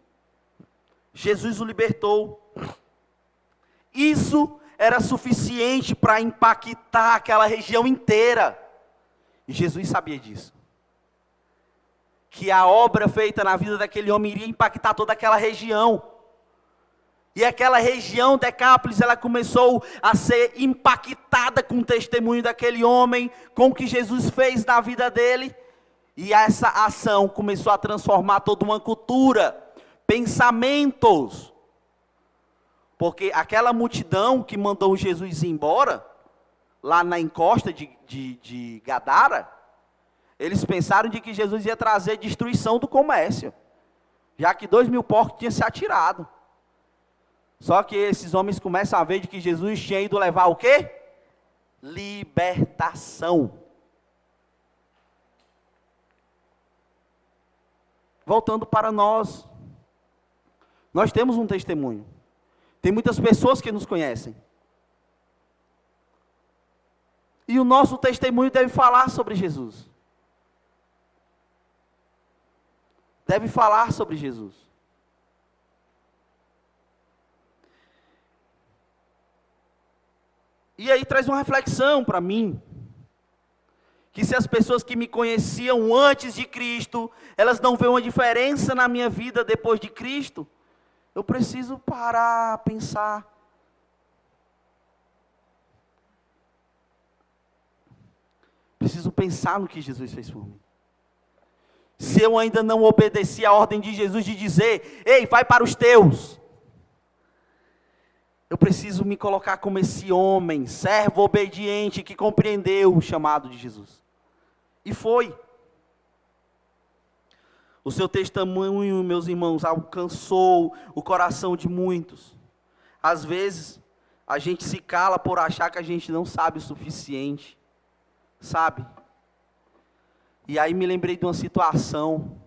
Jesus o libertou. Isso era suficiente para impactar aquela região inteira. E Jesus sabia disso. Que a obra feita na vida daquele homem iria impactar toda aquela região. E aquela região, Decápolis, ela começou a ser impactada com o testemunho daquele homem, com o que Jesus fez na vida dele. E essa ação começou a transformar toda uma cultura, pensamentos. Porque aquela multidão que mandou Jesus ir embora, lá na encosta de Gadara, eles pensaram de que Jesus ia trazer destruição do comércio, já que 2.000 porcos tinham se atirado. Só que esses homens começam a ver de que Jesus tinha ido levar o quê? Libertação. Voltando para nós. Nós temos um testemunho. Tem muitas pessoas que nos conhecem. E o nosso testemunho deve falar sobre Jesus. Deve falar sobre Jesus. E aí traz uma reflexão para mim, que se as pessoas que me conheciam antes de Cristo, elas não veem uma diferença na minha vida depois de Cristo, eu preciso parar, pensar. Preciso pensar no que Jesus fez por mim. Se eu ainda não obedeci a ordem de Jesus de dizer, ei, vai para os teus. Eu preciso me colocar como esse homem, servo obediente, que compreendeu o chamado de Jesus. E foi. O seu testemunho, meus irmãos, alcançou o coração de muitos. Às vezes, a gente se cala por achar que a gente não sabe o suficiente. Sabe? E aí me lembrei de uma situação.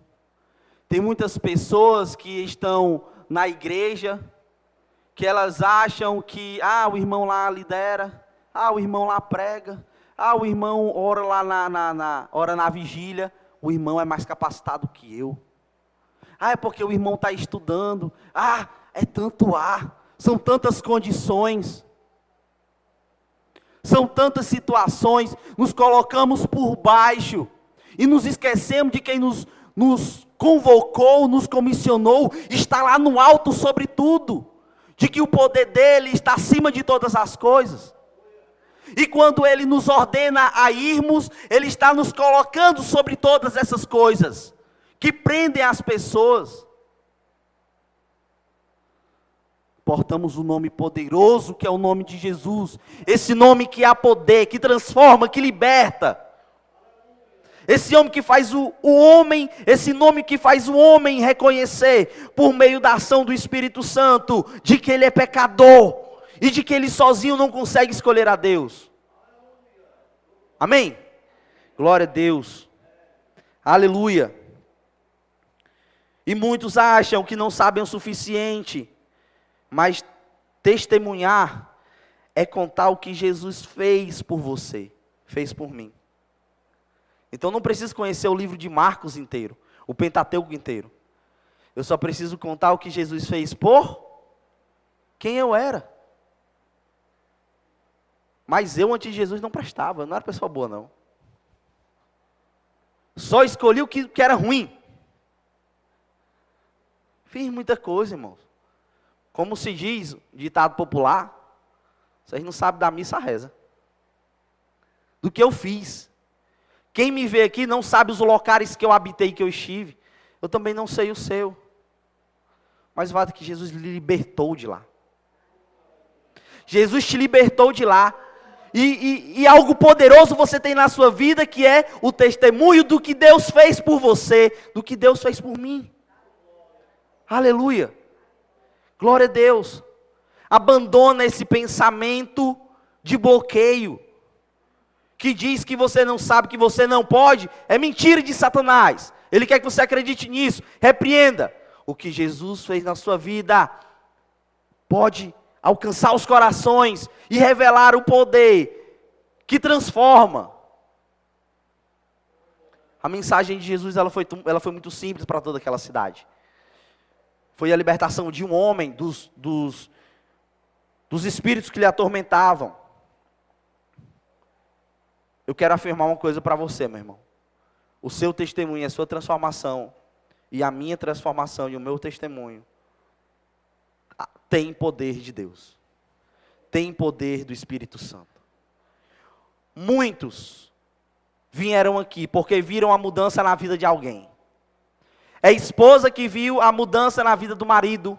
Tem muitas pessoas que estão na igreja, que elas acham que, o irmão lá lidera, o irmão lá prega, o irmão ora lá ora na vigília, o irmão é mais capacitado que eu. É porque o irmão está estudando, é tanto são tantas condições, são tantas situações, nos colocamos por baixo, e nos esquecemos de quem nos convocou, nos comissionou, está lá no alto sobre tudo, de que o poder dele está acima de todas as coisas. E quando ele nos ordena a irmos, ele está nos colocando sobre todas essas coisas, que prendem as pessoas. Portamos o nome poderoso, que é o nome de Jesus, esse nome que há poder, que transforma, que liberta. Esse homem que faz o homem, esse nome que faz o homem reconhecer, por meio da ação do Espírito Santo, de que ele é pecador, e de que ele sozinho não consegue escolher a Deus. Amém? Glória a Deus. Aleluia. E muitos acham que não sabem o suficiente, mas testemunhar é contar o que Jesus fez por você, fez por mim. Então não preciso conhecer o livro de Marcos inteiro, o Pentateuco inteiro. Eu só preciso contar o que Jesus fez por quem eu era. Mas eu antes de Jesus não prestava, não era pessoa boa não. Só escolhi o que era ruim. Fiz muita coisa, irmãos. Como se diz, ditado popular, vocês não sabem da missa, reza. Do que eu fiz. Quem me vê aqui não sabe os locais que eu habitei, que eu estive. Eu também não sei o seu. Mas o fato é que Jesus lhe libertou de lá. Jesus te libertou de lá. E algo poderoso você tem na sua vida, que é o testemunho do que Deus fez por você, do que Deus fez por mim. Aleluia. Glória a Deus. Abandona esse pensamento de bloqueio, que diz que você não sabe, que você não pode. É mentira de Satanás. Ele quer que você acredite nisso. Repreenda. O que Jesus fez na sua vida pode alcançar os corações e revelar o poder que transforma. A mensagem de Jesus ela foi muito simples para toda aquela cidade. Foi a libertação de um homem dos espíritos que lhe atormentavam. Eu quero afirmar uma coisa para você, meu irmão. O seu testemunho, a sua transformação, e a minha transformação e o meu testemunho, tem poder de Deus. Tem poder do Espírito Santo. Muitos vieram aqui porque viram a mudança na vida de alguém. É a esposa que viu a mudança na vida do marido.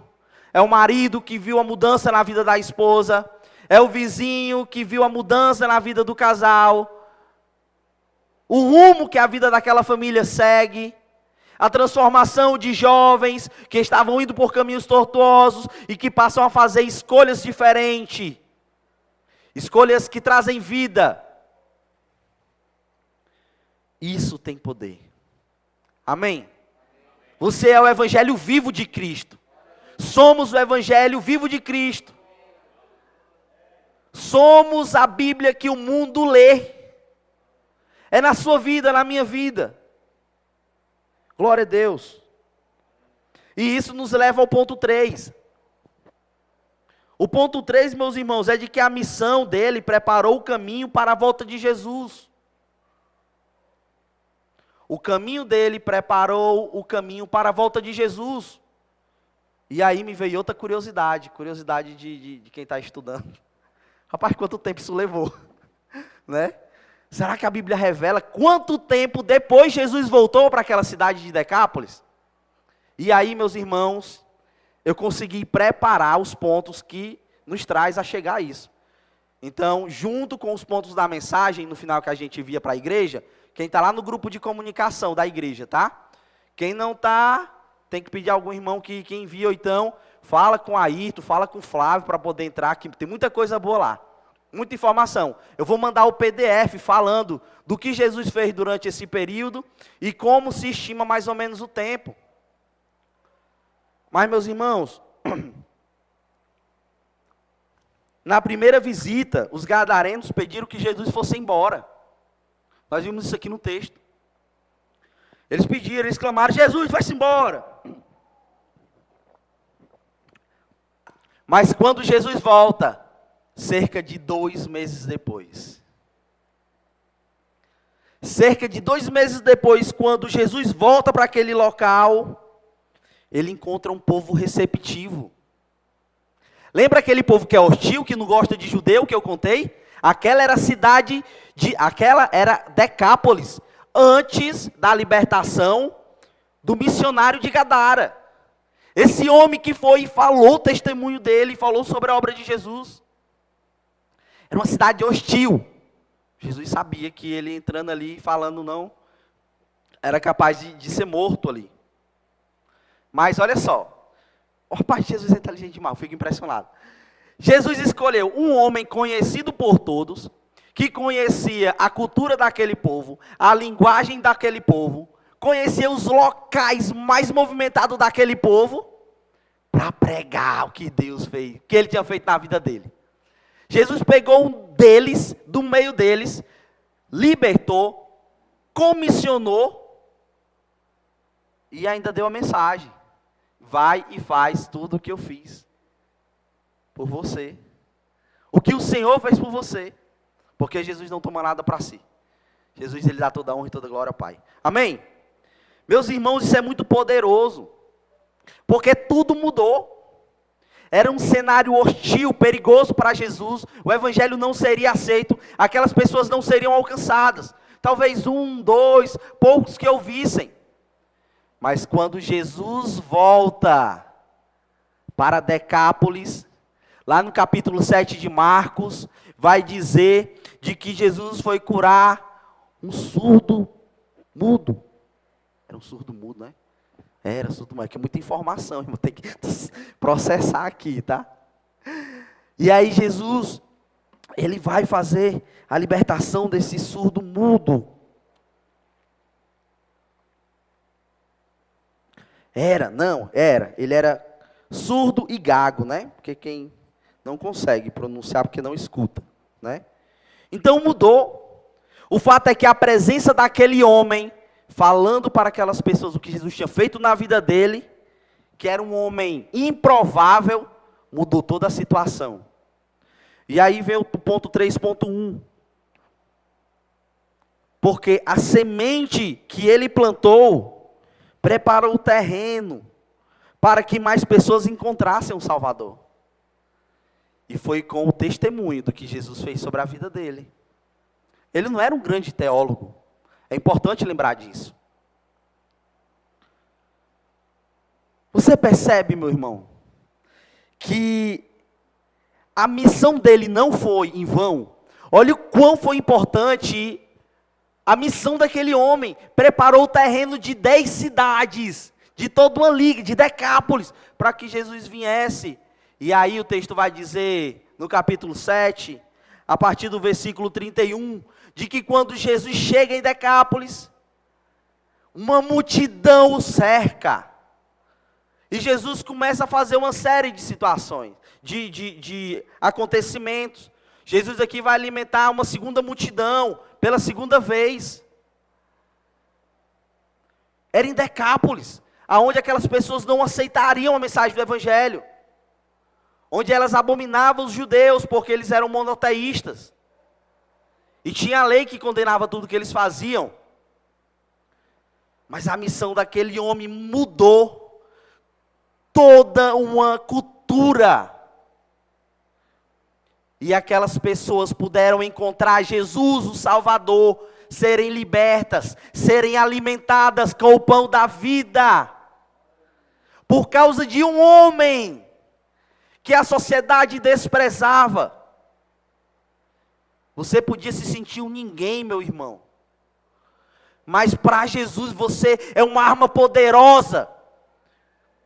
É o marido que viu a mudança na vida da esposa. É o vizinho que viu a mudança na vida do casal. O rumo que a vida daquela família segue. A transformação de jovens que estavam indo por caminhos tortuosos e que passam a fazer escolhas diferentes. Escolhas que trazem vida. Isso tem poder. Amém? Você é o evangelho vivo de Cristo. Somos o evangelho vivo de Cristo. Somos a Bíblia que o mundo lê. É na sua vida, na minha vida. Glória a Deus. E isso nos leva ao ponto 3. O ponto 3, meus irmãos, é de que a missão dele preparou o caminho para a volta de Jesus. O caminho dele preparou o caminho para a volta de Jesus. E aí me veio outra curiosidade de quem está estudando. Rapaz, quanto tempo isso levou? Né? Será que a Bíblia revela quanto tempo depois Jesus voltou para aquela cidade de Decápolis? E aí, meus irmãos, eu consegui preparar os pontos que nos traz a chegar a isso. Então, junto com os pontos da mensagem, no final que a gente via para a igreja, quem está lá no grupo de comunicação da igreja, tá? Quem não está, tem que pedir a algum irmão que envie, ou então, fala com a Ayrton, fala com o Flávio para poder entrar, que tem muita coisa boa lá. Muita informação. Eu vou mandar o PDF falando do que Jesus fez durante esse período e como se estima mais ou menos o tempo. Mas, meus irmãos, na primeira visita, os gadarenos pediram que Jesus fosse embora. Nós vimos isso aqui no texto. Eles pediram, eles clamaram, Jesus, vai-se embora. Mas quando Jesus volta, cerca de 2 meses depois. Cerca de 2 meses depois, quando Jesus volta para aquele local, ele encontra um povo receptivo. Lembra aquele povo que é hostil, que não gosta de judeu, que eu contei? Aquela era a cidade, aquela era Decápolis, antes da libertação do missionário de Gadara. Esse homem que foi e falou o testemunho dele, falou sobre a obra de Jesus. Era uma cidade hostil. Jesus sabia que ele entrando ali, falando não, era capaz de ser morto ali. Mas olha só, o pai de Jesus é inteligente demais, eu fico impressionado. Jesus escolheu um homem conhecido por todos, que conhecia a cultura daquele povo, a linguagem daquele povo, conhecia os locais mais movimentados daquele povo, para pregar o que Deus fez, o que ele tinha feito na vida dele. Jesus pegou um deles, do meio deles, libertou, comissionou e ainda deu a mensagem. Vai e faz tudo o que eu fiz por você. O que o Senhor fez por você. Porque Jesus não toma nada para si. Jesus, ele dá toda a honra e toda a glória ao Pai. Amém? Meus irmãos, isso é muito poderoso. Porque tudo mudou. Era um cenário hostil, perigoso para Jesus. O evangelho não seria aceito. Aquelas pessoas não seriam alcançadas. Talvez 1, 2, poucos que ouvissem. Mas quando Jesus volta para Decápolis, lá no capítulo 7 de Marcos, vai dizer de que Jesus foi curar um surdo mudo. Era um surdo mudo, né? Era surdo mudo, que é muita informação, irmão, tem que processar aqui, tá? E aí Jesus, ele vai fazer a libertação desse surdo mudo. Ele era surdo e gago, né? Porque quem não consegue pronunciar porque não escuta, né? Então mudou. O fato é que a presença daquele homem, falando para aquelas pessoas o que Jesus tinha feito na vida dele, que era um homem improvável, mudou toda a situação. E aí vem o ponto 3.1. Porque a semente que ele plantou, preparou o terreno, para que mais pessoas encontrassem um Salvador. E foi com o testemunho do que Jesus fez sobre a vida dele. Ele não era um grande teólogo. É importante lembrar disso. Você percebe, meu irmão, que a missão dele não foi em vão? Olha o quão foi importante a missão daquele homem. Preparou o terreno de 10 cidades, de toda uma liga, de Decápolis, para que Jesus viesse. E aí o texto vai dizer, no capítulo 7, a partir do versículo 31, de que quando Jesus chega em Decápolis, uma multidão o cerca. E Jesus começa a fazer uma série de situações, de acontecimentos. Jesus aqui vai alimentar uma segunda multidão, pela segunda vez. Era em Decápolis, aonde aquelas pessoas não aceitariam a mensagem do Evangelho. Onde elas abominavam os judeus, porque eles eram monoteístas. E tinha a lei que condenava tudo que eles faziam. Mas a missão daquele homem mudou toda uma cultura. E aquelas pessoas puderam encontrar Jesus, o Salvador, serem libertas, serem alimentadas com o pão da vida. Por causa de um homem que a sociedade desprezava. Você podia se sentir um ninguém, meu irmão. Mas para Jesus você é uma arma poderosa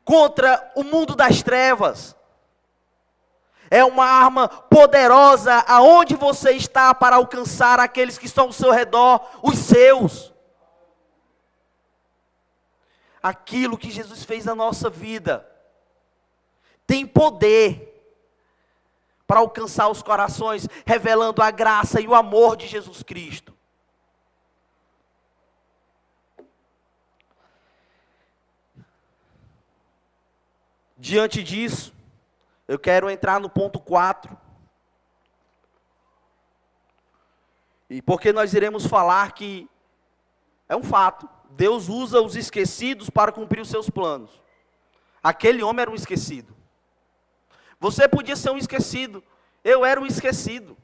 contra o mundo das trevas. É uma arma poderosa aonde você está para alcançar aqueles que estão ao seu redor, os seus. Aquilo que Jesus fez na nossa vida tem poder para alcançar os corações, revelando a graça e o amor de Jesus Cristo. Diante disso, eu quero entrar no ponto 4. E porque nós iremos falar que é um fato, Deus usa os esquecidos para cumprir os seus planos. Aquele homem era um esquecido. Você podia ser um esquecido, eu era um esquecido.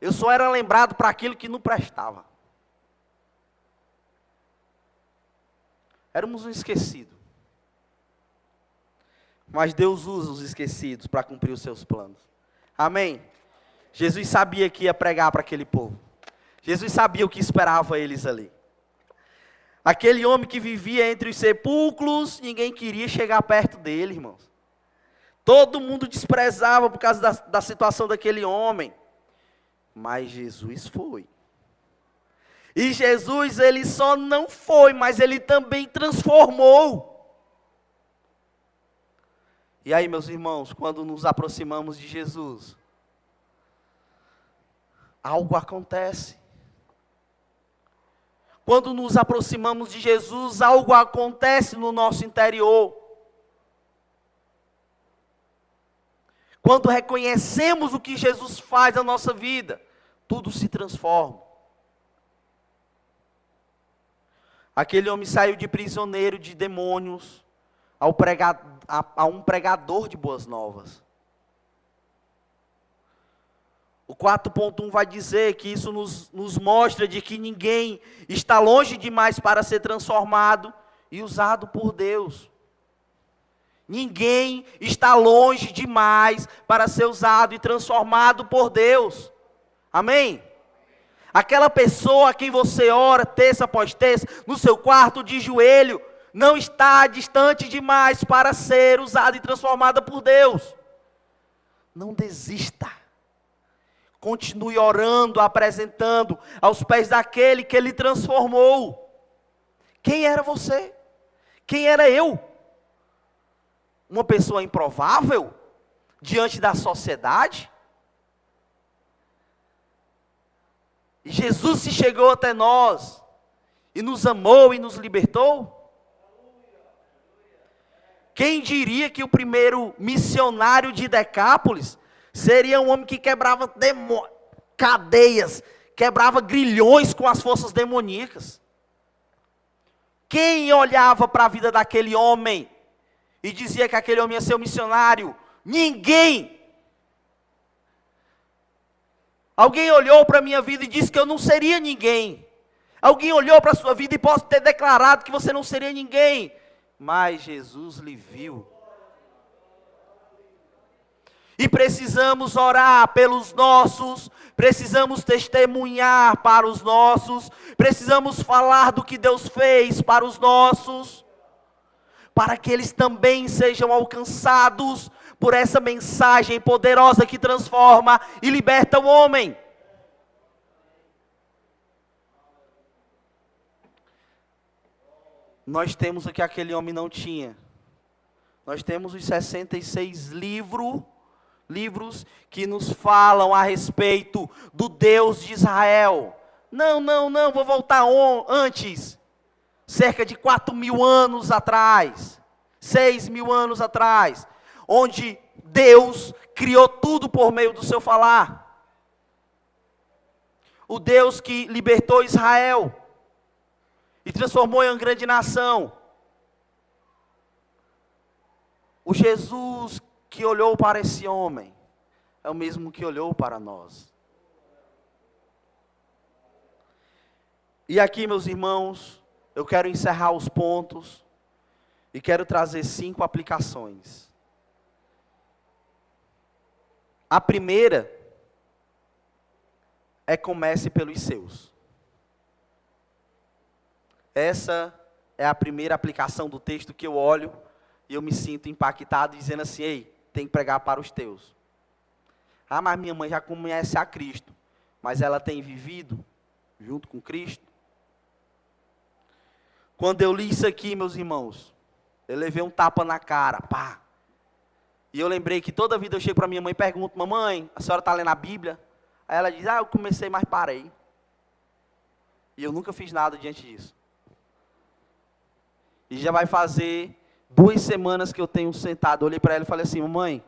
Eu só era lembrado para aquilo que não prestava. Éramos um esquecido. Mas Deus usa os esquecidos para cumprir os seus planos. Amém? Jesus sabia que ia pregar para aquele povo. Jesus sabia o que esperava eles ali. Aquele homem que vivia entre os sepulcros, ninguém queria chegar perto dele, irmãos. Todo mundo desprezava por causa da situação daquele homem. Mas Jesus foi. E Jesus, ele só não foi, mas ele também transformou. E aí, meus irmãos, quando nos aproximamos de Jesus, algo acontece. Quando nos aproximamos de Jesus, algo acontece no nosso interior. Quando reconhecemos o que Jesus faz na nossa vida, tudo se transforma. Aquele homem saiu de prisioneiro de demônios a um pregador de boas novas. O 4.1 vai dizer que isso nos mostra de que ninguém está longe demais para ser transformado e usado por Deus. Ninguém está longe demais para ser usado e transformado por Deus. Amém? Aquela pessoa a quem você ora, terça após terça, no seu quarto de joelho, não está distante demais para ser usada e transformada por Deus. Não desista. Continue orando, apresentando aos pés daquele que Ele transformou. Quem era você? Quem era eu? Uma pessoa improvável? Diante da sociedade? E Jesus se chegou até nós, e nos amou e nos libertou? Quem diria que o primeiro missionário de Decápolis seria um homem que quebrava cadeias, quebrava grilhões com as forças demoníacas? Quem olhava para a vida daquele homem e dizia que aquele homem ia ser um missionário? Ninguém. Alguém olhou para a minha vida e disse que eu não seria ninguém. Alguém olhou para a sua vida e pode ter declarado que você não seria ninguém. Mas Jesus lhe viu. E precisamos orar pelos nossos, precisamos testemunhar para os nossos, precisamos falar do que Deus fez para os nossos, para que eles também sejam alcançados por essa mensagem poderosa que transforma e liberta o homem. Nós temos o que aquele homem não tinha. Nós temos os 66 livros que nos falam a respeito do Deus de Israel. Não, vou voltar antes. Cerca de 4.000 anos atrás, 6.000 anos atrás, onde Deus criou tudo por meio do seu falar. O Deus que libertou Israel e transformou em uma grande nação. O Jesus que olhou para esse homem é o mesmo que olhou para nós. E aqui, meus irmãos, eu quero encerrar os pontos e quero trazer 5 aplicações. A primeira é: comece pelos seus. Essa é a primeira aplicação do texto que eu olho e eu me sinto impactado, dizendo assim: ei, tem que pregar para os teus. Ah, mas minha mãe já conhece a Cristo, mas ela tem vivido junto com Cristo? Quando eu li isso aqui, meus irmãos, eu levei um tapa na cara, pá. E eu lembrei que toda vida eu chego para minha mãe e pergunto: mamãe, a senhora está lendo a Bíblia? Aí ela diz: eu comecei, mas parei. E eu nunca fiz nada diante disso. E já vai fazer 2 semanas que eu tenho sentado. Eu olhei para ela e falei assim: mamãe,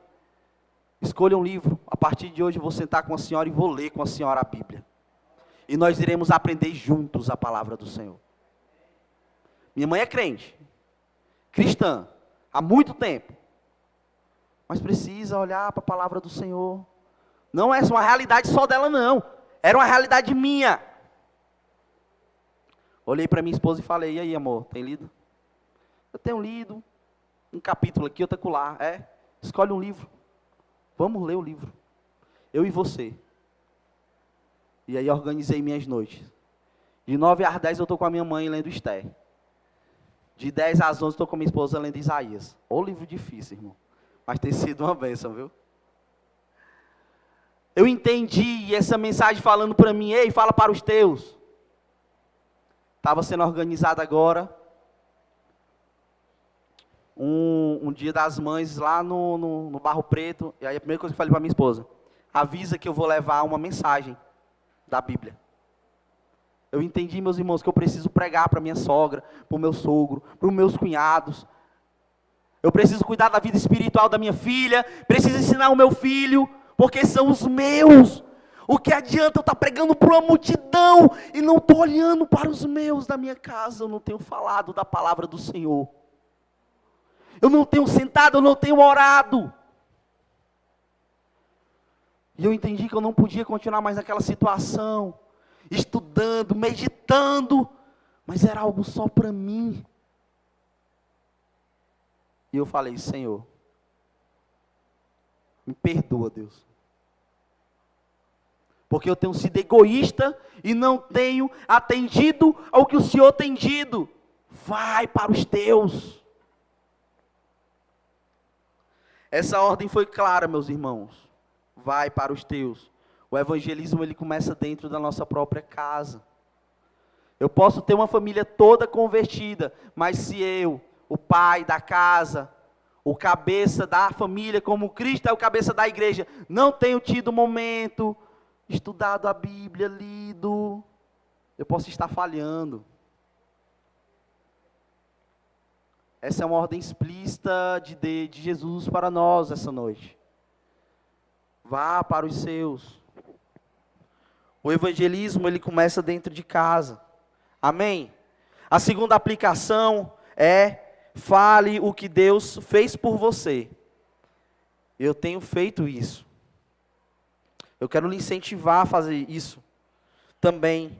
escolha um livro. A partir de hoje eu vou sentar com a senhora e vou ler com a senhora a Bíblia. E nós iremos aprender juntos a palavra do Senhor. Minha mãe é crente, cristã, há muito tempo. Mas precisa olhar para a palavra do Senhor. Não é uma realidade só dela, não. Era uma realidade minha. Olhei para minha esposa e falei: e aí, amor, tem lido? Eu tenho lido um capítulo aqui, outro acolá. Escolhe um livro. Vamos ler o livro. Eu e você. E aí organizei minhas noites. De 9 às 10 eu estou com a minha mãe lendo Esther. De 10 às 11 estou com a minha esposa lendo Isaías. Ô livro difícil, irmão. Mas tem sido uma bênção, viu? Eu entendi essa mensagem falando para mim: ei, fala para os teus. Estava sendo organizado agora um dia das mães lá no Barro Preto. E aí a primeira coisa que eu falei para minha esposa: avisa que eu vou levar uma mensagem da Bíblia. Eu entendi, meus irmãos, que eu preciso pregar para minha sogra, para o meu sogro, para os meus cunhados. Eu preciso cuidar da vida espiritual da minha filha, preciso ensinar o meu filho, porque são os meus. O que adianta eu estar pregando para uma multidão e não estou olhando para os meus da minha casa? Eu não tenho falado da palavra do Senhor. Eu não tenho sentado, eu não tenho orado. E eu entendi que eu não podia continuar mais naquela situação, estudando, meditando, mas era algo só para mim. E eu falei: Senhor, me perdoa, Deus. Porque eu tenho sido egoísta e não tenho atendido ao que o Senhor tem dito. Vai para os teus. Essa ordem foi clara, meus irmãos. Vai para os teus. O evangelismo, ele começa dentro da nossa própria casa. Eu posso ter uma família toda convertida, mas se eu, o pai da casa, o cabeça da família, como Cristo é o cabeça da igreja, não tenho tido momento, estudado a Bíblia, lido, eu posso estar falhando. Essa é uma ordem explícita de Jesus para nós essa noite. Vá para os seus. O evangelismo, ele começa dentro de casa. Amém? A segunda aplicação é: fale o que Deus fez por você. Eu tenho feito isso. Eu quero lhe incentivar a fazer isso também.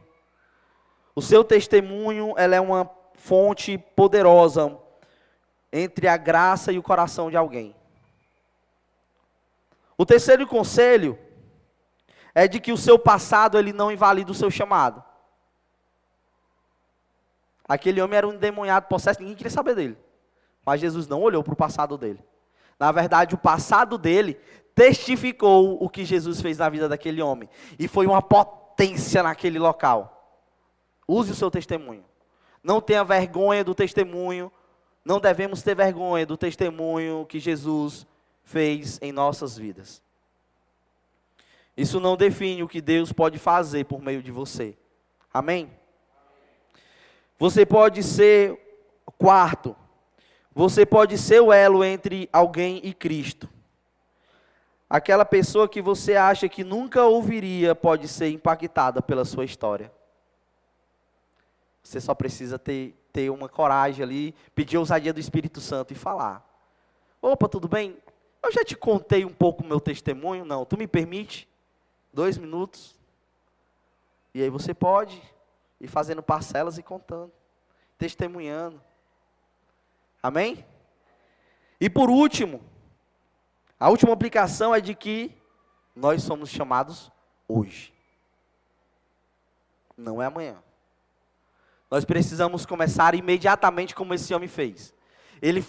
O seu testemunho, ela é uma fonte poderosa entre a graça e o coração de alguém. O terceiro conselho é de que o seu passado, ele não invalida o seu chamado. Aquele homem era um endemoniado, possesso, ninguém queria saber dele. Mas Jesus não olhou para o passado dele. Na verdade, o passado dele testificou o que Jesus fez na vida daquele homem. E foi uma potência naquele local. Use o seu testemunho. Não tenha vergonha do testemunho. Não devemos ter vergonha do testemunho que Jesus fez em nossas vidas. Isso não define o que Deus pode fazer por meio de você. Amém? Você pode ser, quarto, você pode ser o elo entre alguém e Cristo. Aquela pessoa que você acha que nunca ouviria pode ser impactada pela sua história. Você só precisa ter uma coragem ali, pedir a ousadia do Espírito Santo e falar. Opa, tudo bem? Eu já te contei um pouco o meu testemunho. Não, tu me permite? 2 minutos. E aí você pode ir fazendo parcelas e contando, testemunhando. Amém? E por último, a última aplicação é de que nós somos chamados hoje. Não é amanhã. Nós precisamos começar imediatamente como esse homem fez. Ele